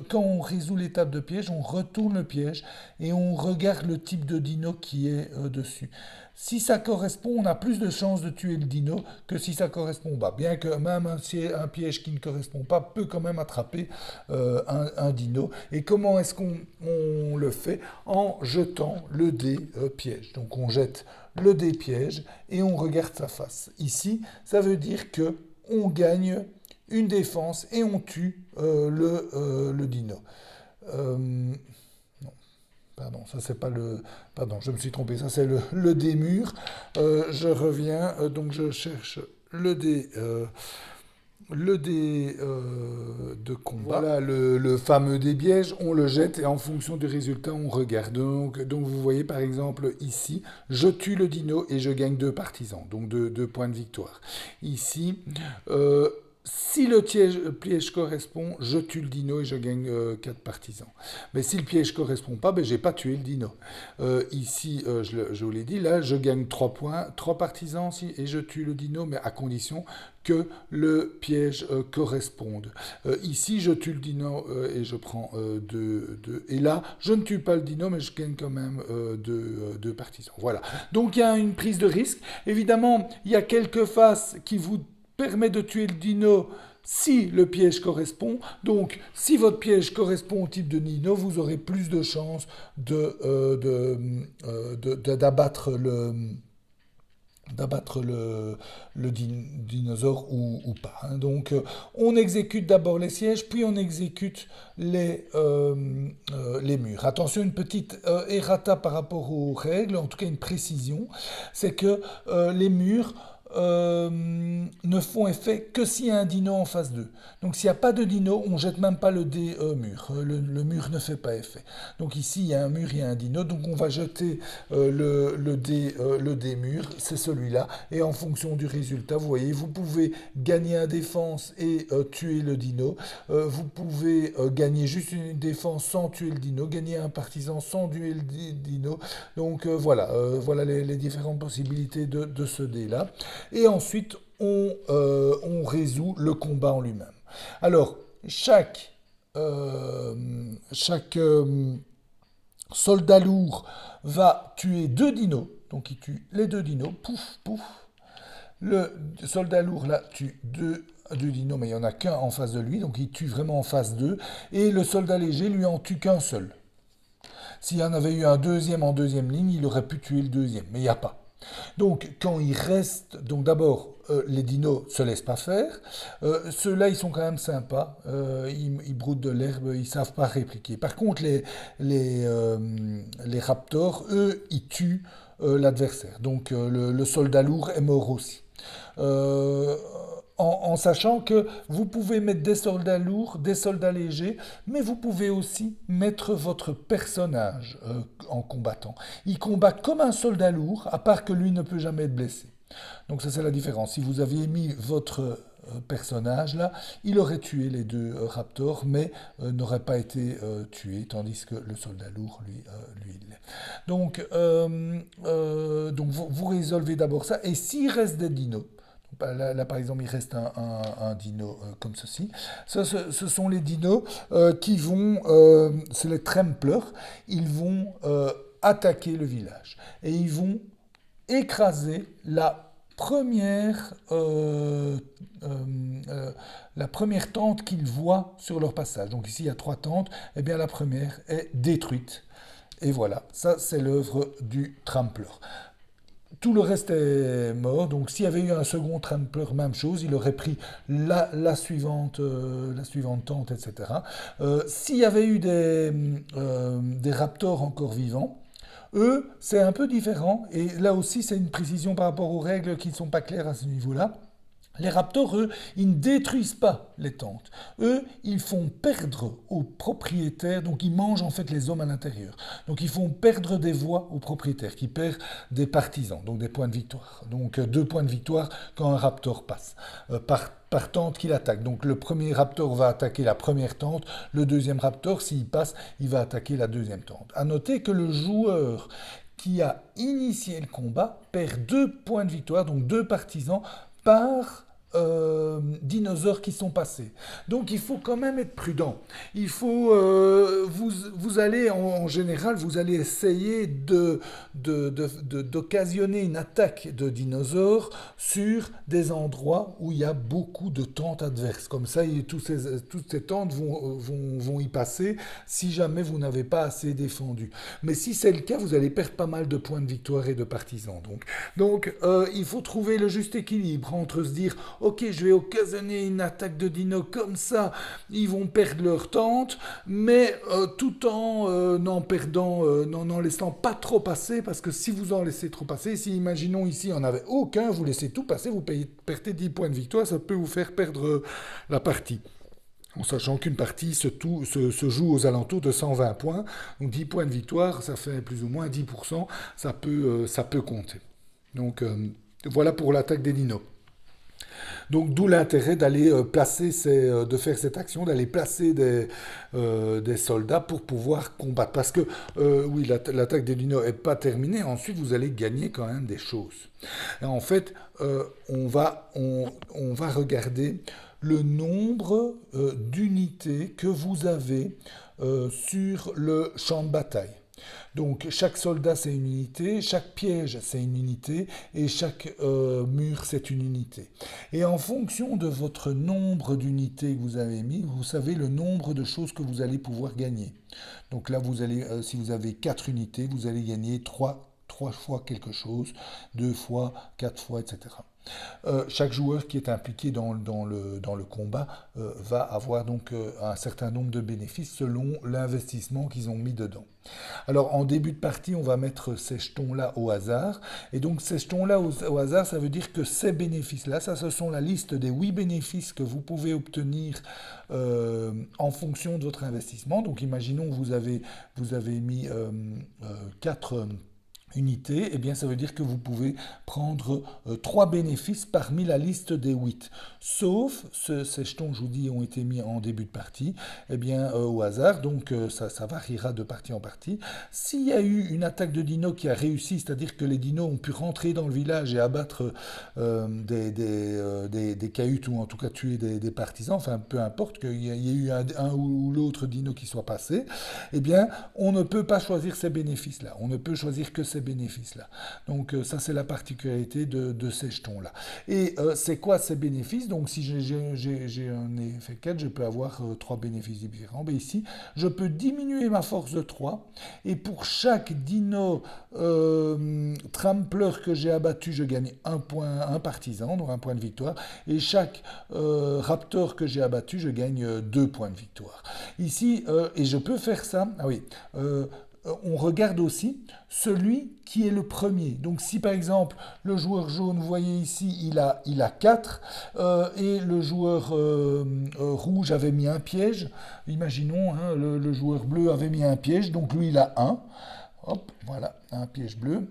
quand on résout l'étape de piège, on retourne le piège et on regarde le type de dino qui est dessus. Si ça correspond, on a plus de chances de tuer le dino que si ça correspond pas. Bien que même un piège qui ne correspond pas peut quand même attraper un dino. Et comment est-ce qu'on le fait? En jetant le dé piège. Donc on jette le dé piège et on regarde sa face. Ici, ça veut dire que on gagne une défense et on tue le dino. Pardon, ça c'est pas le... Pardon, je me suis trompé, ça c'est le dé mur. Je reviens, donc je cherche le dé de combat. Voilà le fameux dé piège, on le jette et en fonction du résultat, on regarde. Donc vous voyez par exemple ici, je tue le dino et je gagne 2 partisans, donc 2 points de victoire. Ici, si le piège correspond, je tue le dino et je gagne 4 partisans. Mais si le piège ne correspond pas, ben, je n'ai pas tué le dino. Ici, je vous l'ai dit, là, je gagne 3 points, 3 partisans et je tue le dino, mais à condition que le piège corresponde. Ici, je tue le dino et je prends 2. Et là, je ne tue pas le dino, mais je gagne quand même 2 partisans. Voilà. Donc, il y a une prise de risque. Évidemment, il y a quelques faces qui vous permet de tuer le dino si le piège correspond. Donc, si votre piège correspond au type de dino, vous aurez plus de chances d'abattre d'abattre le dinosaure ou pas, hein. Donc, on exécute d'abord les sièges, puis on exécute les murs. Attention, une petite errata par rapport aux règles, en tout cas une précision, c'est que les murs ne font effet que s'il y a un dino en face d'eux. Donc s'il n'y a pas de dino, on ne jette même pas le dé mur. Le mur ne fait pas effet. Donc ici, il y a un mur, il y a un dino. Donc on va jeter le dé mur, c'est celui-là. Et en fonction du résultat, vous voyez, vous pouvez gagner un défense et tuer le dino. Vous pouvez gagner juste une défense sans tuer le dino, gagner un partisan sans tuer le dino. Donc voilà les différentes possibilités de ce dé-là. Et ensuite, on résout le combat en lui-même. Alors, chaque soldat lourd va tuer deux dinos. Donc, il tue les deux dinos. Pouf, pouf. Le soldat lourd, là, tue deux dinos, mais il n'y en a qu'un en face de lui. Donc, il tue vraiment en face d'eux. Et le soldat léger, lui, en tue qu'un seul. S'il y en avait eu un deuxième en deuxième ligne, il aurait pu tuer le deuxième. Mais il n'y a pas. Donc, quand il reste, donc d'abord, les dinos ne se laissent pas faire. Ceux-là, ils sont quand même sympas. Ils broutent de l'herbe, ils ne savent pas répliquer. Par contre, les raptors, eux, ils tuent l'adversaire. Donc, le soldat lourd est mort aussi. Euh, en sachant que vous pouvez mettre des soldats lourds, des soldats légers, mais vous pouvez aussi mettre votre personnage en combattant. Il combat comme un soldat lourd, à part que lui ne peut jamais être blessé. Donc ça c'est la différence. Si vous aviez mis votre personnage là, il aurait tué les deux raptors, mais n'aurait pas été tué, tandis que le soldat lourd, lui il l'est. Donc vous résolvez d'abord ça, et s'il reste des dinos, là, par exemple, il reste un dino comme ceci. Ce sont les dinos qui vont, c'est les tremplers, ils vont attaquer le village. Et ils vont écraser la première tente qu'ils voient sur leur passage. Donc ici, il y a trois tentes. Eh bien, la première est détruite. Et voilà, ça, c'est l'œuvre du trampler. Tout le reste est mort, donc s'il y avait eu un second trampler, même chose, il aurait pris la suivante tente, etc. S'il y avait eu des raptors encore vivants, eux, c'est un peu différent, et là aussi c'est une précision par rapport aux règles qui ne sont pas claires à ce niveau-là. Les raptors, eux, ils ne détruisent pas les tentes. Eux, ils font perdre aux propriétaires, donc ils mangent en fait les hommes à l'intérieur. Donc ils font perdre des voix aux propriétaires, qui perdent des partisans, donc des points de victoire. Donc 2 points de victoire quand un raptor passe, par tente qu'il attaque. Donc le premier raptor va attaquer la première tente, le deuxième raptor, s'il passe, il va attaquer la deuxième tente. À noter que le joueur qui a initié le combat perd 2 points de victoire, donc 2 partisans, par dinosaures qui sont passés. Donc il faut quand même être prudent. Il faut, vous allez en général, vous allez essayer d'occasionner une attaque de dinosaures sur des endroits où il y a beaucoup de tentes adverses. Comme ça, toutes ces tentes vont y passer si jamais vous n'avez pas assez défendu. Mais si c'est le cas, vous allez perdre pas mal de points de victoire et de partisans. Donc il faut trouver le juste équilibre entre se dire ok, je vais occasionner une attaque de dinos comme ça, ils vont perdre leur tente, mais tout en n'en laissant pas trop passer, parce que si vous en laissez trop passer, si imaginons ici il n'y en avait aucun, vous laissez tout passer, vous perdez 10 points de victoire, ça peut vous faire perdre la partie. En sachant qu'une partie se joue aux alentours de 120 points, donc 10 points de victoire, ça fait plus ou moins 10%, ça peut compter. Donc voilà pour l'attaque des dinos. Donc d'où l'intérêt d'aller de faire cette action, d'aller placer des soldats pour pouvoir combattre. Parce que oui, l'attaque des dinos n'est pas terminée, ensuite vous allez gagner quand même des choses. Et en fait, on va regarder le nombre d'unités que vous avez sur le champ de bataille. Donc chaque soldat c'est une unité, chaque piège c'est une unité et chaque mur c'est une unité. Et en fonction de votre nombre d'unités que vous avez mis, vous savez le nombre de choses que vous allez pouvoir gagner. Donc là si vous avez 4 unités, vous allez gagner 3 3 fois quelque chose, 2 fois, 4 fois, etc. Chaque joueur qui est impliqué dans le combat va avoir donc un certain nombre de bénéfices selon l'investissement qu'ils ont mis dedans. Alors en début de partie, on va mettre ces jetons-là au hasard. Et donc ces jetons-là au hasard, ça veut dire que ces bénéfices-là, ça ce sont la liste des 8 bénéfices que vous pouvez obtenir en fonction de votre investissement. Donc imaginons que vous avez mis 4 unités, eh bien ça veut dire que vous pouvez prendre 3 bénéfices parmi la liste des 8. Sauf, ces jetons, je vous dis, ont été mis en début de partie, eh bien au hasard, donc ça variera de partie en partie. S'il y a eu une attaque de dinos qui a réussi, c'est-à-dire que les dinos ont pu rentrer dans le village et abattre des cahutes, ou en tout cas tuer des partisans, enfin peu importe qu'il y ait eu un ou l'autre dino qui soit passé, eh bien on ne peut pas choisir ces bénéfices-là, on ne peut choisir que ces bénéfices-là. Donc ça c'est la particularité de ces jetons-là. Et c'est quoi ces bénéfices? Donc si j'en ai fait 4, je peux avoir 3 bénéfices différents. Mais ici, je peux diminuer ma force de 3, et pour chaque dino trampler que j'ai abattu, je gagne un partisan, donc un point de victoire, et chaque raptor que j'ai abattu, je gagne 2 points de victoire. Ici, et je peux faire ça, ah oui, on regarde aussi celui qui est le premier. Donc si par exemple le joueur jaune, vous voyez ici, il a 4 et le joueur rouge avait mis un piège, imaginons, hein, le joueur bleu avait mis un piège, donc lui il a 1, hop, voilà, un piège bleu.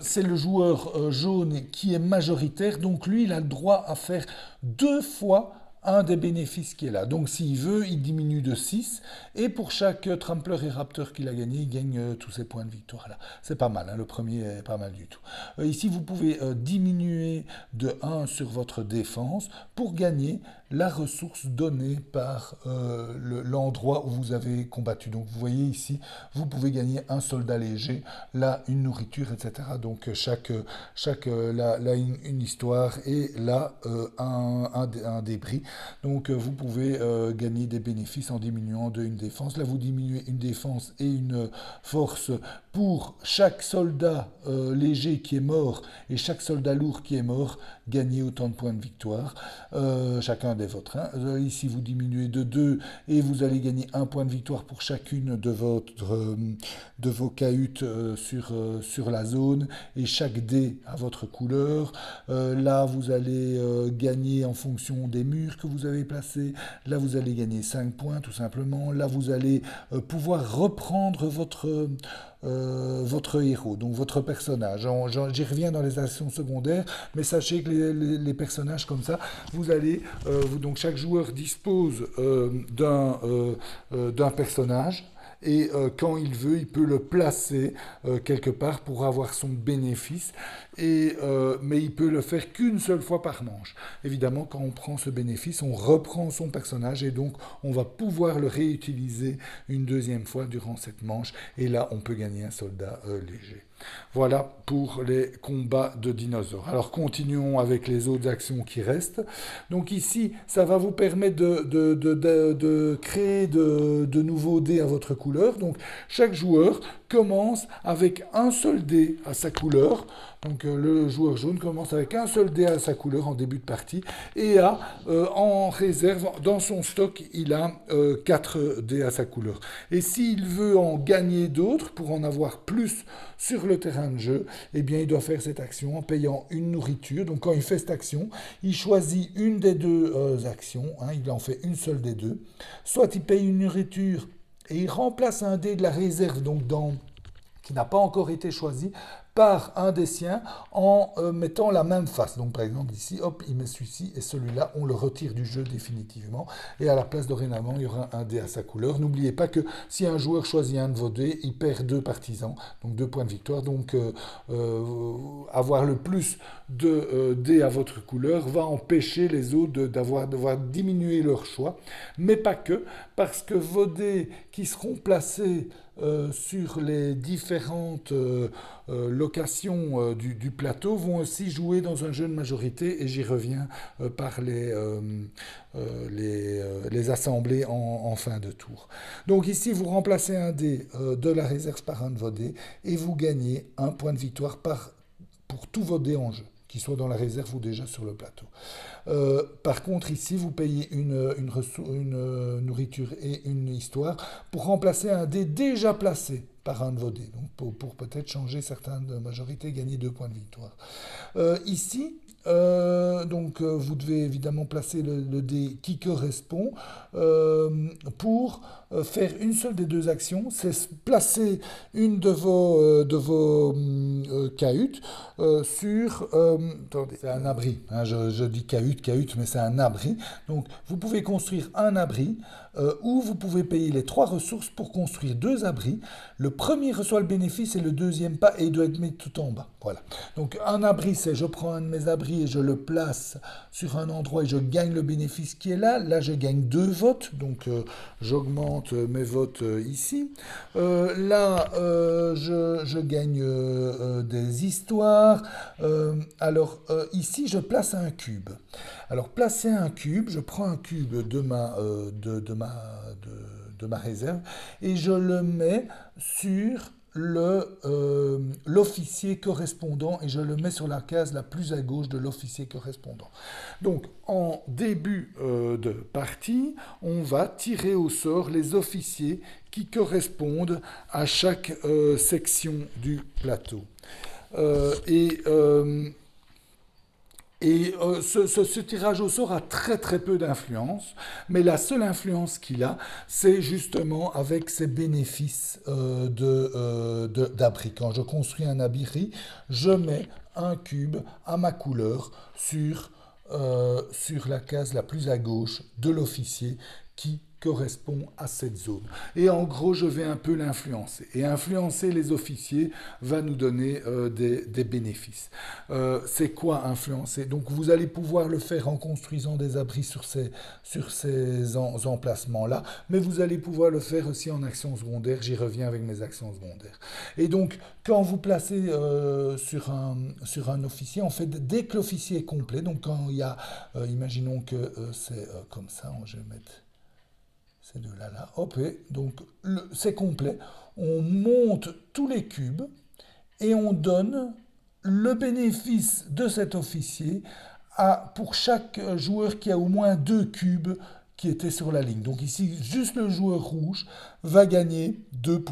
C'est le joueur jaune qui est majoritaire, donc lui il a le droit à faire 2 fois un des bénéfices qui est là. Donc s'il veut, il diminue de 6, et pour chaque trampler et raptor qu'il a gagné, il gagne tous ses points de victoire là. C'est pas mal, hein, le premier est pas mal du tout. Ici, vous pouvez diminuer de 1 sur votre défense pour gagner la ressource donnée par l'endroit où vous avez combattu. Donc vous voyez ici, vous pouvez gagner un soldat léger, là une nourriture, etc. Donc là une histoire, et là un débris. Donc vous pouvez gagner des bénéfices en diminuant une défense. Là vous diminuez une défense et une force pour chaque soldat léger qui est mort, et chaque soldat lourd qui est mort, gagnez autant de points de victoire, chacun des vôtres. Hein. Ici vous diminuez de 2 et vous allez gagner un point de victoire pour chacune de vos cahutes sur la zone, et chaque dé a votre couleur. Là vous allez gagner en fonction des murs que vous avez placés. Là vous allez gagner 5 points tout simplement. Là vous allez pouvoir reprendre votre héros, donc votre personnage. J'y reviens dans les actions secondaires, mais sachez que les personnages comme ça, vous allez, donc chaque joueur dispose d'un personnage, et quand il veut, il peut le placer quelque part pour avoir son bénéfice, mais il peut le faire qu'une seule fois par manche. Évidemment, quand on prend ce bénéfice, on reprend son personnage, et donc on va pouvoir le réutiliser une deuxième fois durant cette manche, et là on peut gagner un soldat léger. Voilà pour les combats de dinosaures. Alors continuons avec les autres actions qui restent. Donc ici, ça va vous permettre de créer de nouveaux dés à votre couleur. Donc chaque joueur commence avec un seul dé à sa couleur. Donc le joueur jaune commence avec un seul dé à sa couleur en début de partie, et en réserve, dans son stock, il a 4 dés à sa couleur. Et s'il veut en gagner d'autres, pour en avoir plus sur le terrain de jeu, eh bien il doit faire cette action en payant une nourriture. Donc quand il fait cette action, il choisit une des deux actions, hein, il en fait une seule des deux. Soit il paye une nourriture et il remplace un dé de la réserve, donc qui n'a pas encore été choisi, par un des siens en mettant la même face. Donc par exemple ici, hop, il met celui-ci, et celui-là, on le retire du jeu définitivement. Et à la place, dorénavant, il y aura un dé à sa couleur. N'oubliez pas que si un joueur choisit un de vos dés, il perd 2 partisans, donc 2 points de victoire. Donc avoir le plus de dés à votre couleur va empêcher les autres d'avoir diminué leur choix. Mais pas que, parce que vos dés qui seront placés sur les différentes locations du plateau vont aussi jouer dans un jeu de majorité et j'y reviens par les assemblées en fin de tour. Donc ici, vous remplacez un dé de la réserve par un de vos dés et vous gagnez un point de victoire pour tous vos dés en jeu, qu'ils soient dans la réserve ou déjà sur le plateau. Par contre, ici, vous payez une nourriture et une histoire pour remplacer un dé déjà placé par un de vos dés. Donc, pour peut-être changer certaines majorités, gagner 2 points de victoire. Ici, vous devez évidemment placer le dé qui correspond pour faire une seule des deux actions, c'est placer une de vos cahutes sur... attendez, c'est un abri. Hein, je dis cahute, mais c'est un abri. Donc, vous pouvez construire un abri ou vous pouvez payer les 3 ressources pour construire 2 abris. Le premier reçoit le bénéfice et le deuxième pas et il doit être mis tout en bas. Voilà. Donc, un abri, c'est je prends un de mes abris et je le place sur un endroit et je gagne le bénéfice qui est là. Là, je gagne 2 votes. Donc, j'augmente mes votes ici. Je gagne des histoires. Ici, je place un cube. Alors, placer un cube, je prends un cube de ma réserve et je le mets sur l'officier correspondant et je le mets sur la case la plus à gauche de l'officier correspondant. Donc, en début de partie, on va tirer au sort les officiers qui correspondent à chaque section du plateau. Ce tirage au sort a très très peu d'influence, mais la seule influence qu'il a, c'est justement avec ses bénéfices d'abri. Quand je construis un abri, je mets un cube à ma couleur sur la case la plus à gauche de l'officier qui correspond à cette zone. Et en gros, je vais un peu l'influencer. Et influencer les officiers va nous donner des bénéfices. C'est quoi influencer? Donc, vous allez pouvoir le faire en construisant des abris sur ces emplacements-là, mais vous allez pouvoir le faire aussi en action secondaire. J'y reviens avec mes actions secondaires. Et donc, quand vous placez sur un officier, en fait, dès que l'officier est complet, donc quand il y a, imaginons que c'est comme ça, je vais mettre ces deux-là, hop, et donc c'est complet. On monte tous les cubes et on donne le bénéfice de cet officier pour chaque joueur qui a au moins 2 cubes qui étaient sur la ligne. Donc ici, juste le joueur rouge va gagner 2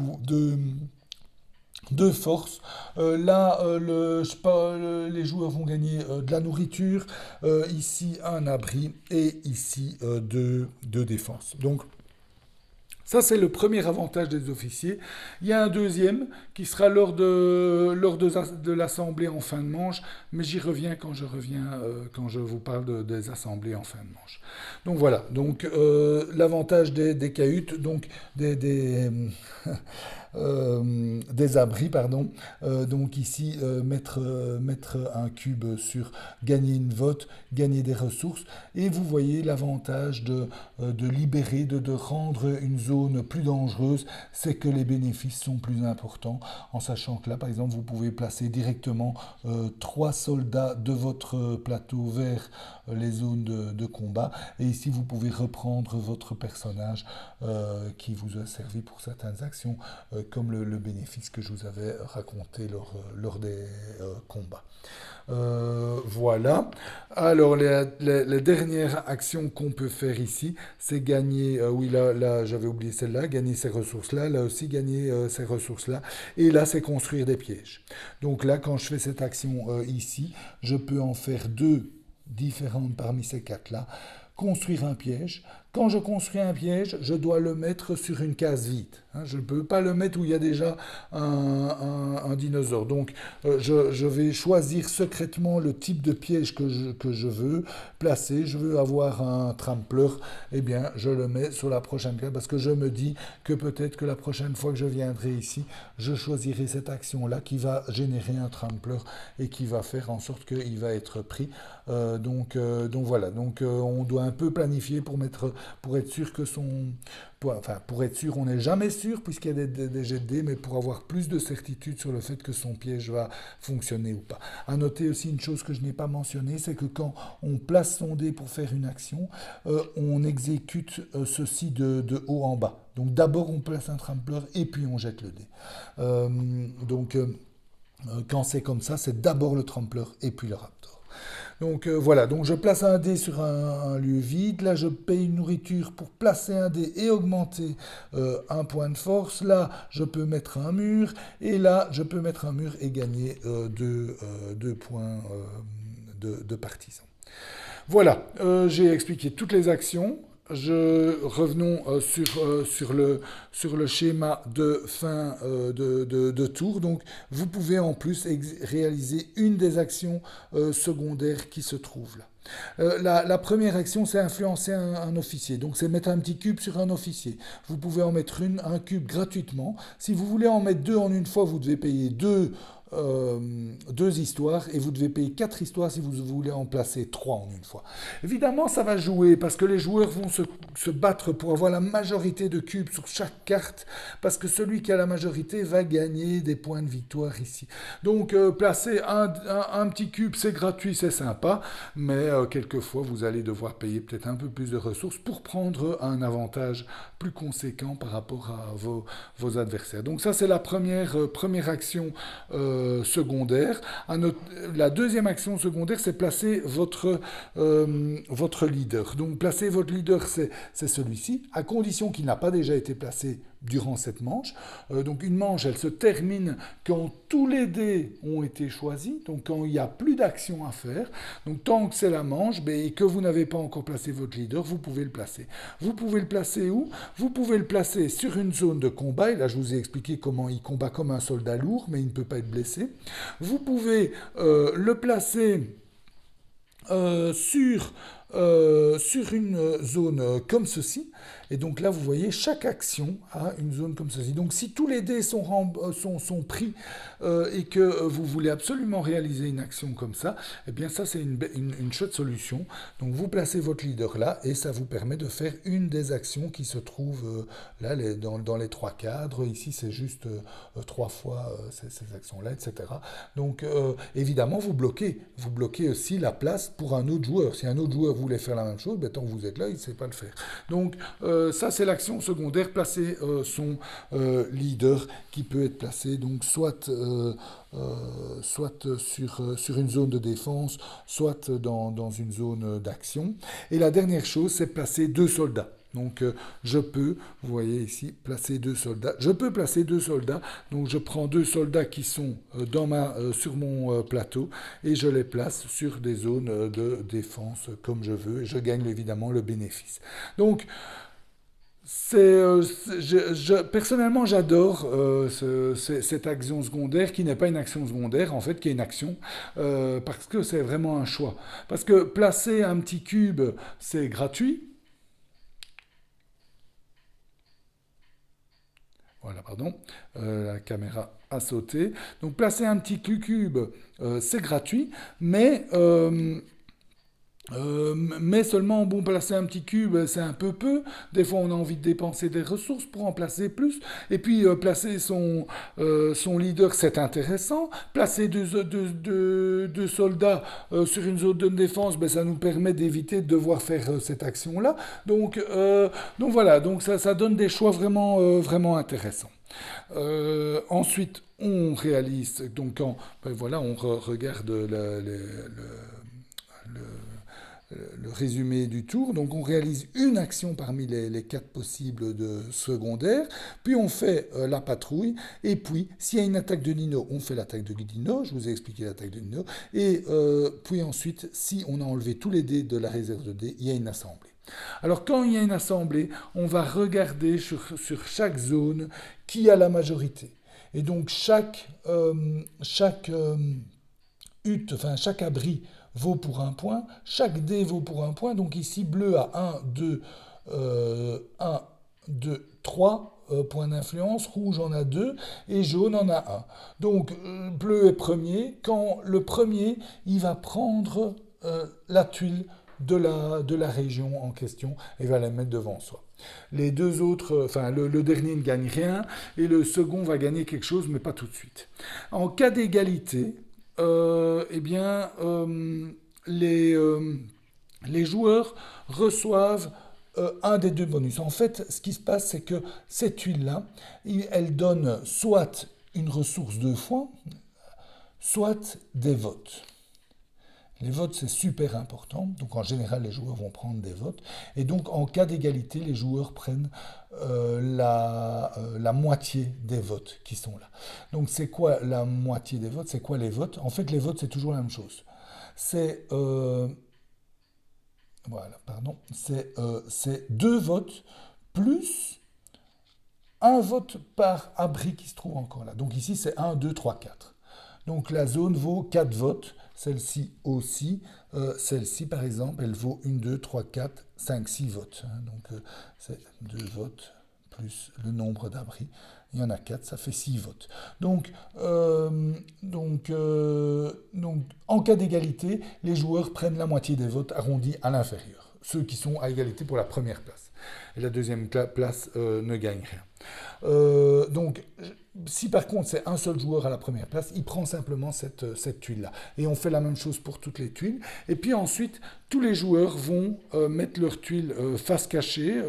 force. Les joueurs vont gagner de la nourriture, ici un abri et ici 2 défense. Donc, ça, c'est le premier avantage des officiers. Il y a un deuxième qui sera lors de l'assemblée en fin de manche, mais j'y reviens quand je vous parle des assemblées en fin de manche. Donc voilà, donc l'avantage des cahutes, donc des abris, pardon. Donc ici, mettre un cube sur gagner une vote, gagner des ressources, et vous voyez l'avantage de libérer, de rendre une zone plus dangereuse, c'est que les bénéfices sont plus importants, en sachant que là, par exemple, vous pouvez placer directement 3 soldats de votre plateau vers les zones de combat, et ici, vous pouvez reprendre votre personnage qui vous a servi pour certaines actions, comme le bénéfice que je vous avais raconté lors des combats. Voilà. Alors, les dernières actions qu'on peut faire ici, c'est gagner, oui, là j'avais oublié celle-là, gagner ces ressources-là, là aussi gagner ces ressources-là, et là, c'est construire des pièges. Donc là, quand je fais cette action ici, je peux en faire 2 différentes parmi ces 4-là. Construire un piège. Quand je construis un piège, je dois le mettre sur une case vide. Je ne peux pas le mettre où il y a déjà un dinosaure. Donc, je vais choisir secrètement le type de piège que je veux placer. Je veux avoir un trampleur. Eh bien, je le mets sur la prochaine case parce que je me dis que peut-être que la prochaine fois que je viendrai ici, je choisirai cette action-là qui va générer un trampleur et qui va faire en sorte qu'il va être pris. Donc voilà. Donc, on doit un peu planifier pour mettre pour être sûr que pour être sûr, on n'est jamais sûr puisqu'il y a des jets de dés, mais pour avoir plus de certitude sur le fait que son piège va fonctionner ou pas. À noter aussi une chose que je n'ai pas mentionnée, c'est que quand on place son dé pour faire une action, on exécute ceci de haut en bas. Donc d'abord on place un trampler et puis on jette le dé. Donc quand c'est comme ça, c'est d'abord le trampler et puis le raptor. Donc voilà, donc je place un dé sur un lieu vide, là je paye une nourriture pour placer un dé et augmenter un point de force, là je peux mettre un mur, et là je peux mettre un mur et gagner deux points de partisan. Voilà, j'ai expliqué toutes les actions. Revenons sur le schéma de fin de tour. Donc, vous pouvez en plus réaliser une des actions secondaires qui se trouvent là. La première action, c'est influencer un officier. Donc, c'est mettre un petit cube sur un officier. Vous pouvez en mettre un cube gratuitement. Si vous voulez en mettre deux en une fois, vous devez payer deux histoires et vous devez payer 4 histoires si vous voulez en placer 3 en une fois. Évidemment, ça va jouer parce que les joueurs vont se battre pour avoir la majorité de cubes sur chaque carte parce que celui qui a la majorité va gagner des points de victoire ici. Donc, placer un petit cube, c'est gratuit, c'est sympa, mais quelquefois, vous allez devoir payer peut-être un peu plus de ressources pour prendre un avantage plus conséquent par rapport à vos adversaires. Donc ça, c'est la première action secondaire. La deuxième action secondaire, c'est placer votre leader. Donc placer votre leader, c'est celui-ci, à condition qu'il n'a pas déjà été placé durant cette manche. Donc une manche, elle se termine quand tous les dés ont été choisis, donc quand il n'y a plus d'action à faire. Donc tant que c'est la manche et que vous n'avez pas encore placé votre leader, vous pouvez le placer. Vous pouvez le placer où? Vous pouvez le placer sur une zone de combat, et là je vous ai expliqué comment il combat comme un soldat lourd, mais il ne peut pas être blessé. Vous pouvez le placer sur une zone comme ceci. Et donc là, vous voyez, chaque action a une zone comme ceci. Donc si tous les dés sont pris et que vous voulez absolument réaliser une action comme ça, eh bien ça, c'est une chouette solution. Donc vous placez votre leader là et ça vous permet de faire une des actions qui se trouvent là dans les 3 cadres. Ici, c'est juste 3 fois ces actions-là, etc. Donc évidemment, vous bloquez aussi la place pour un autre joueur. Si un autre joueur voulait faire la même chose, ben, tant que vous êtes là, il ne sait pas le faire. Donc ça, c'est l'action secondaire, placer son leader qui peut être placé donc soit sur une zone de défense, soit dans une zone d'action. Et la dernière chose, c'est placer 2 soldats. Donc je peux, vous voyez ici, placer 2 soldats. Je peux placer 2 soldats. Donc je prends 2 soldats qui sont sur mon plateau et je les place sur des zones de défense comme je veux. Et je gagne évidemment le bénéfice. Donc personnellement, j'adore cette action secondaire qui n'est pas une action secondaire, en fait, qui est une action, parce que c'est vraiment un choix. Parce que placer un petit cube, c'est gratuit. Voilà, pardon, la caméra a sauté. Donc placer un petit cube, c'est gratuit, mais seulement, bon, placer un petit cube, c'est un peu. Des fois, on a envie de dépenser des ressources pour en placer plus. Et puis, placer son leader, c'est intéressant. Placer deux soldats sur une zone de défense, ben, ça nous permet d'éviter de devoir faire cette action-là. Donc voilà, donc ça donne des choix vraiment intéressants. Ensuite, on réalise, donc voilà, on regarde le résumé du tour. Donc on réalise une action parmi les 4 possibles de secondaires, puis on fait la patrouille, et puis s'il y a une attaque de Dino, on fait l'attaque de Dino, je vous ai expliqué l'attaque de Dino, et puis ensuite, si on a enlevé tous les dés de la réserve de dés, il y a une assemblée. Alors quand il y a une assemblée, on va regarder sur chaque zone qui a la majorité. Et donc chaque hutte, enfin chaque abri vaut pour 1 point, chaque dé vaut pour 1 point, donc ici bleu a 1, 2, 3 points d'influence, rouge en a 2 et jaune en a 1. Donc bleu est premier, quand le premier, il va prendre la tuile de la région en question et va les mettre devant soi. Les deux autres, enfin le dernier ne gagne rien et le second va gagner quelque chose, mais pas tout de suite. En cas d'égalité, eh bien, les joueurs reçoivent un des deux bonus. En fait, ce qui se passe, c'est que cette huile-là, elle donne soit une ressource 2 fois, soit des votes. Les votes, c'est super important. Donc, en général, les joueurs vont prendre des votes. Et donc, en cas d'égalité, les joueurs prennent la moitié des votes qui sont là. Donc, c'est quoi la moitié des votes? C'est quoi les votes? En fait, les votes, c'est toujours la même chose. C'est voilà, pardon. C'est 2 votes plus un vote par abri qui se trouve encore là. Donc, ici, c'est 1, 2, 3, 4. Donc, la zone vaut 4 votes. Celle-ci aussi. Celle-ci, par exemple, elle vaut 1, 2, 3, 4, 5, 6 votes. Donc, c'est 2 votes plus le nombre d'abris. Il y en a 4, ça fait 6 votes. Donc, en cas d'égalité, les joueurs prennent la moitié des votes arrondis à l'inférieur. Ceux qui sont à égalité pour la première place. Et la deuxième place ne gagne rien. Donc, si par contre c'est un seul joueur à la première place, il prend simplement cette tuile-là. Et on fait la même chose pour toutes les tuiles. Et puis ensuite, tous les joueurs vont mettre leur tuile face cachée,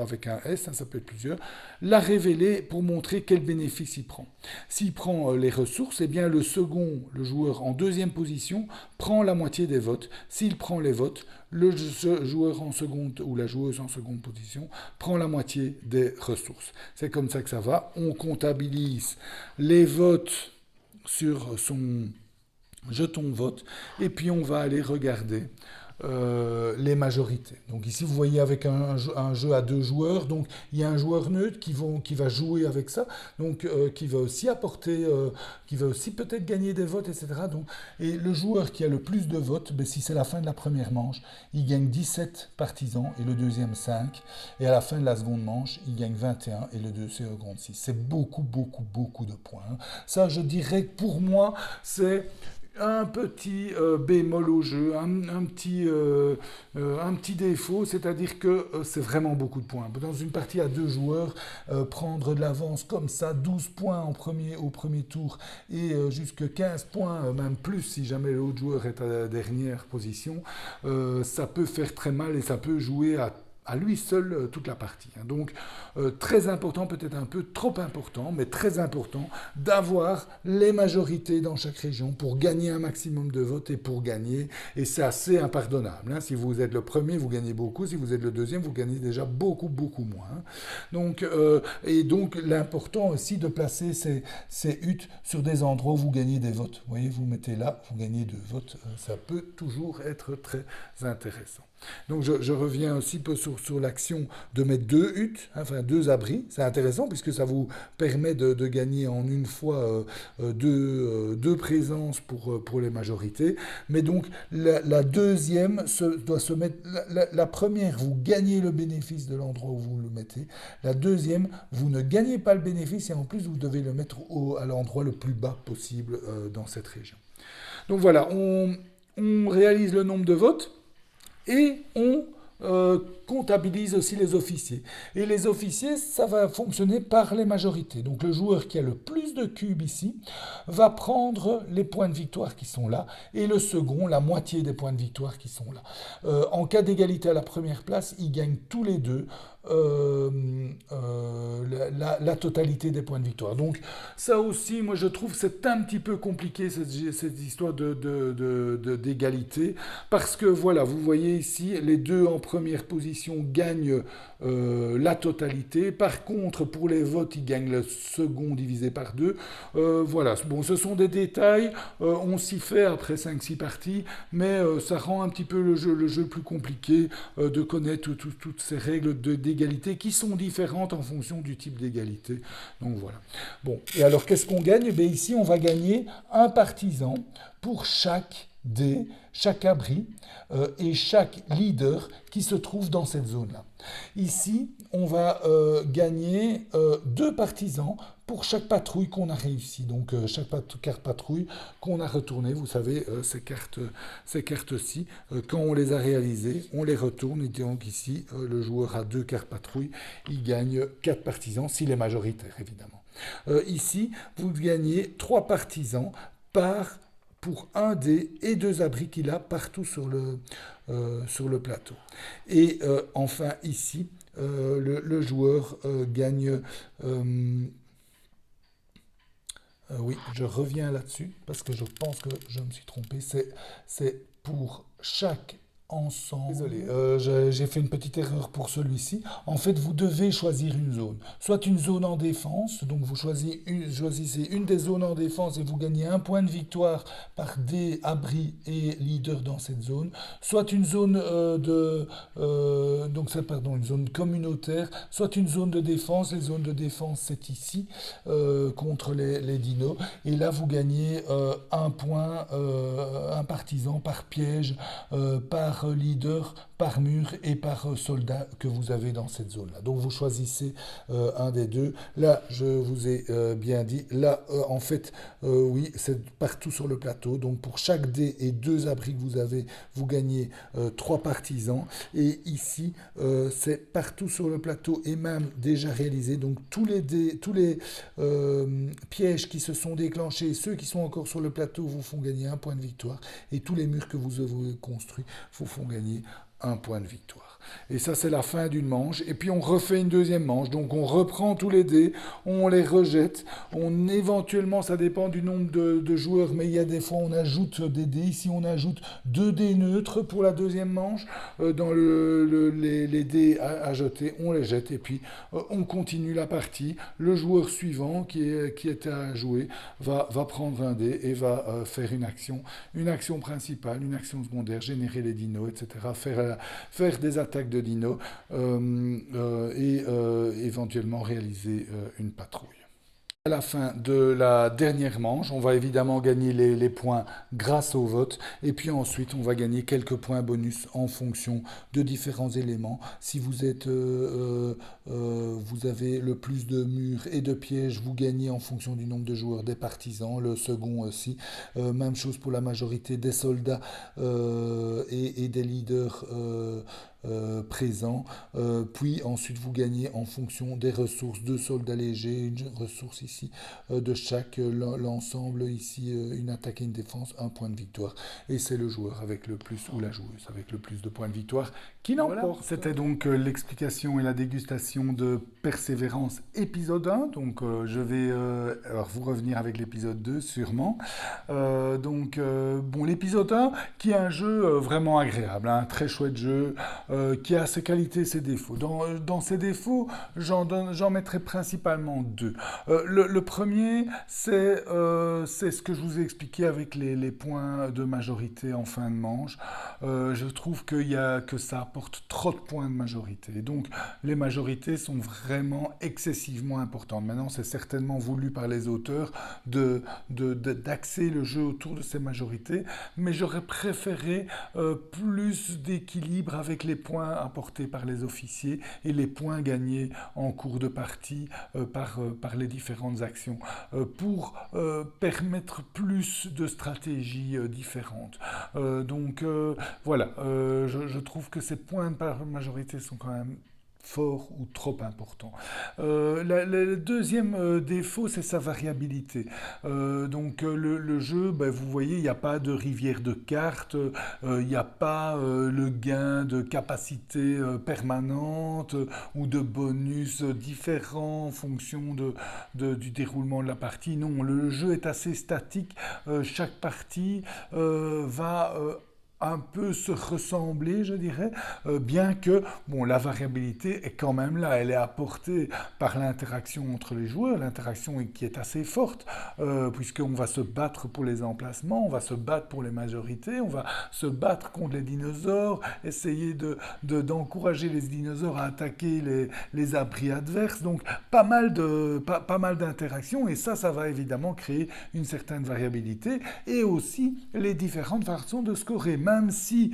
avec un S, ça peut être plusieurs, la révéler pour montrer quel bénéfice il prend. S'il prend les ressources, eh bien le second, le joueur en deuxième position, prend la moitié des votes. S'il prend les votes, le joueur en seconde ou la joueuse en seconde position prend la moitié des ressources. C'est comme ça que ça va. On comptabilise les votes sur son jeton vote et puis on va aller regarder les majorités. Donc ici vous voyez avec un jeu à 2 joueurs, donc il y a un joueur neutre qui va jouer avec ça, donc qui va aussi apporter, qui va aussi peut-être gagner des votes, etc. Donc, et le joueur qui a le plus de votes, ben, si c'est la fin de la première manche, il gagne 17 partisans et le deuxième 5, et à la fin de la seconde manche, il gagne 21 et le deuxième 6. C'est beaucoup de points. Ça, je dirais que pour moi, c'est un petit bémol au jeu, un petit défaut, c'est-à-dire que c'est vraiment beaucoup de points. Dans une partie à 2 joueurs, prendre de l'avance comme ça, 12 points au premier tour et jusque 15 points, même plus si jamais l'autre joueur est à la dernière position, ça peut faire très mal et ça peut jouer à lui seul toute la partie. Donc, très important, peut-être un peu trop important, mais très important d'avoir les majorités dans chaque région pour gagner un maximum de votes et pour gagner. Et c'est assez impardonnable. Si vous êtes le premier, vous gagnez beaucoup. Si vous êtes le deuxième, vous gagnez déjà beaucoup moins. Donc, et donc, l'important aussi de placer ces huttes sur des endroits où vous gagnez des votes. Vous voyez, vous mettez là, vous gagnez 2 votes. Ça peut toujours être très intéressant. Donc je reviens aussi sur l'action de mettre 2 huttes, enfin 2 abris. C'est intéressant puisque ça vous permet de gagner en une fois 2 présences pour les majorités. Mais donc la deuxième doit se mettre... La première, vous gagnez le bénéfice de l'endroit où vous le mettez. La deuxième, vous ne gagnez pas le bénéfice et en plus vous devez le mettre à l'endroit le plus bas possible dans cette région. Donc voilà, on réalise le nombre de votes. Et on comptabilise aussi les officiers. Et les officiers, ça va fonctionner par les majorités. Donc le joueur qui a le plus de cubes ici va prendre les points de victoire qui sont là, et le second, la moitié des points de victoire qui sont là. En cas d'égalité à la première place, ils gagnent tous les deux la totalité des points de victoire. Donc ça aussi, moi je trouve c'est un petit peu compliqué cette histoire d'égalité, parce que voilà, vous voyez ici, les deux en première position gagnent la totalité. Par contre, pour les votes, ils gagnent le second divisé par 2. Voilà, bon, ce sont des détails, on s'y fait après 5-6 parties, mais ça rend un petit peu le jeu plus compliqué de connaître toutes ces règles d'égalité qui sont différentes en fonction du type d'égalité. Donc voilà. Bon, et alors qu'est-ce qu'on gagne? Ici, on va gagner un partisan pour chaque dé, chaque abri et chaque leader qui se trouve dans cette zone-là. Ici, on va gagner 2 partisans pour chaque patrouille qu'on a réussi. Donc chaque carte patrouille qu'on a retournée, vous savez, ces cartes-ci, quand on les a réalisées, on les retourne. Et donc ici, le joueur a 2 cartes patrouille, il gagne 4 partisans, s'il est majoritaire, évidemment. Ici, vous gagnez 3 partisans pour un dé et 2 abris qu'il a partout sur le plateau. Et enfin, ici, le joueur gagne... oui, je reviens là-dessus parce que je pense que je me suis trompé. C'est pour chaque ensemble. Désolé, j'ai fait une petite erreur pour celui-ci. En fait, vous devez choisir une zone. Soit une zone en défense, donc vous choisissez une des zones en défense et vous gagnez 1 point de victoire par des abris et leaders dans cette zone. Soit une zone une zone communautaire, soit une zone de défense. Les zones de défense, c'est ici, contre les dinos. Et là, vous gagnez 1 point, un partisan par piège, par leader, par mur et par soldat que vous avez dans cette zone-là. Donc vous choisissez un des deux. Là, je vous ai bien dit, là, en fait, oui, c'est partout sur le plateau. Donc pour chaque dé et 2 abris que vous avez, vous gagnez 3 partisans. Et ici, c'est partout sur le plateau et même déjà réalisé. Donc tous les pièges qui se sont déclenchés, ceux qui sont encore sur le plateau, vous font gagner 1 point de victoire. Et tous les murs que vous avez construits vous font gagner 1 point de victoire. Et ça, c'est la fin d'une manche. Et puis, on refait une deuxième manche. Donc, on reprend tous les dés, on les rejette. Éventuellement, ça dépend du nombre de joueurs, mais il y a des fois, on ajoute des dés. Ici, on ajoute 2 dés neutres pour la deuxième manche. Dans les dés à jeter, on les jette. Et puis, on continue la partie. Le joueur suivant, qui est à jouer, va prendre un dé et va faire une action principale, une action secondaire, générer les dinos, etc. Faire des attaques de dinos et éventuellement réaliser une patrouille. À la fin de la dernière manche, on va évidemment gagner les points grâce au vote et puis ensuite on va gagner quelques points bonus en fonction de différents éléments. Si vous avez le plus de murs et de pièges, vous gagnez en fonction du nombre de joueurs des partisans, le second aussi. Même chose pour la majorité des soldats et des leaders présents. Puis ensuite vous gagnez en fonction des ressources, 2 soldats légers, une ressource ici de chaque, l'ensemble ici, une attaque et une défense, 1 point de victoire. Et c'est le joueur avec le plus, ou la joueuse avec le plus de points de victoire qui l'emporte. Voilà. C'était donc l'explication et la dégustation de Persévérance épisode 1. Donc je vais vous revenir avec l'épisode 2 sûrement. L'épisode 1 qui est un jeu vraiment agréable, un très chouette jeu qui a ses qualités et ses défauts. Dans ses défauts, j'en mettrai principalement 2. Le premier, c'est ce que je vous ai expliqué avec les points de majorité en fin de manche. Je trouve que ça apporte trop de points de majorité. Et donc, les majorités sont vraiment excessivement importantes. Maintenant, c'est certainement voulu par les auteurs d'axer le jeu autour de ces majorités, mais j'aurais préféré plus d'équilibre avec les points apportés par les officiers et les points gagnés en cours de partie par les différentes actions pour permettre plus de stratégies différentes. Voilà, je trouve que ces points de majorité sont quand même fort ou trop important. Le deuxième défaut, c'est sa variabilité. Le jeu, vous voyez, il n'y a pas de rivière de cartes, il n'y a pas le gain de capacité permanente ou de bonus différents en fonction du déroulement de la partie. Non, le jeu est assez statique. Chaque partie va un peu se ressembler, je dirais, bien que bon, la variabilité est quand même là, elle est apportée par l'interaction entre les joueurs, qui est assez forte, puisqu'on va se battre pour les emplacements, on va se battre pour les majorités, on va se battre contre les dinosaures, essayer d'encourager les dinosaures à attaquer les abris adverses, donc pas mal d'interactions, et ça va évidemment créer une certaine variabilité, et aussi les différentes façons de scorer, même si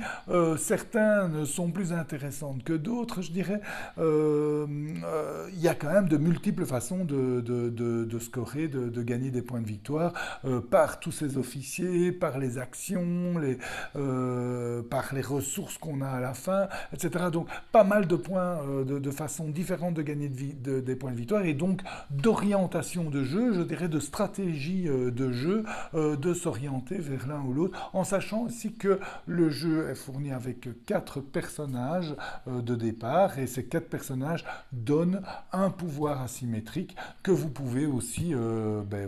certaines sont plus intéressantes que d'autres, je dirais, il y a quand même de multiples façons de scorer, de gagner des points de victoire, par tous ces officiers, par les actions, par les ressources qu'on a à la fin, etc. Donc pas mal de points, de façons différentes de gagner des points de victoire, et donc d'orientation de jeu, je dirais de stratégie de jeu, de s'orienter vers l'un ou l'autre, en sachant aussi que le jeu est fourni avec 4 personnages de départ, et ces 4 personnages donnent un pouvoir asymétrique que vous pouvez aussi,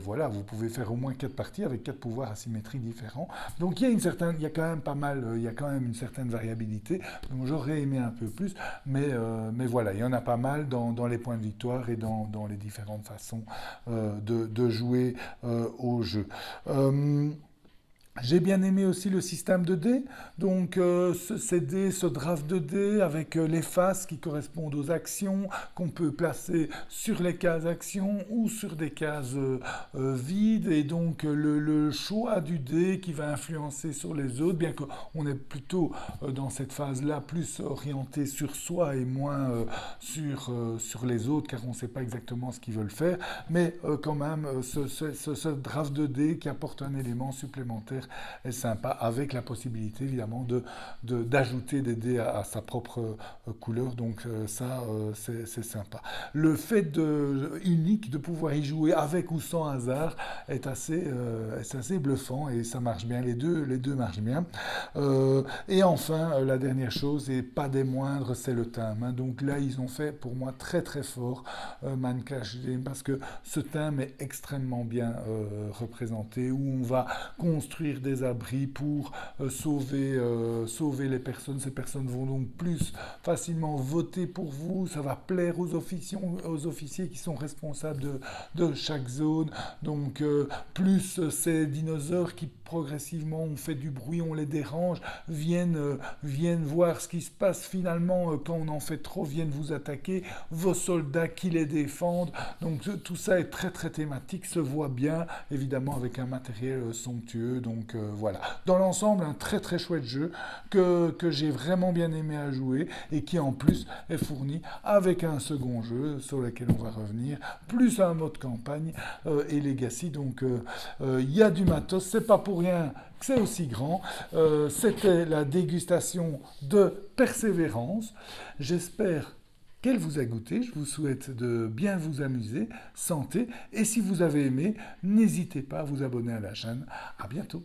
voilà, vous pouvez faire au moins 4 parties avec 4 pouvoirs asymétriques différents. Donc il y a quand même pas mal, il y a quand même une certaine variabilité. Donc j'aurais aimé un peu plus, mais voilà, il y en a pas mal dans les points de victoire et dans les différentes façons de jouer au jeu. J'ai bien aimé aussi le système de dés, donc ces dés, ce draft de dés avec les faces qui correspondent aux actions qu'on peut placer sur les cases actions ou sur des cases vides, et donc le choix du dé qui va influencer sur les autres, bien qu'on est plutôt dans cette phase-là plus orienté sur soi et moins sur les autres, car on ne sait pas exactement ce qu'ils veulent faire, mais quand même ce draft de dés qui apporte un élément supplémentaire est sympa, avec la possibilité évidemment d'ajouter des dés à sa propre couleur, donc c'est sympa. Le fait unique de pouvoir y jouer avec ou sans hasard est assez bluffant, et ça marche bien, les deux marchent bien. Et enfin, la dernière chose, et pas des moindres, c'est le thème, hein. Donc là, ils ont fait pour moi très très fort Man Clash Game, parce que ce thème est extrêmement bien représenté, où on va construire des abris pour sauver les personnes. Ces personnes vont donc plus facilement voter pour vous, ça va plaire aux officiers qui sont responsables de chaque zone, donc plus ces dinosaures qui progressivement ont fait du bruit, on les dérange, viennent voir ce qui se passe finalement, quand on en fait trop, viennent vous attaquer, vos soldats qui les défendent, donc tout ça est très très thématique, se voit bien évidemment avec un matériel somptueux, donc voilà. Dans l'ensemble, un très très chouette jeu que j'ai vraiment bien aimé à jouer, et qui en plus est fourni avec un second jeu sur lequel on va revenir, plus un mode campagne et Legacy, donc il y a du matos, c'est pas pour rien que c'est aussi grand. C'était la dégustation de Persévérance. J'espère qu'elle vous a goûté. Je vous souhaite de bien vous amuser. Santé. Et si vous avez aimé, n'hésitez pas à vous abonner à la chaîne. À bientôt.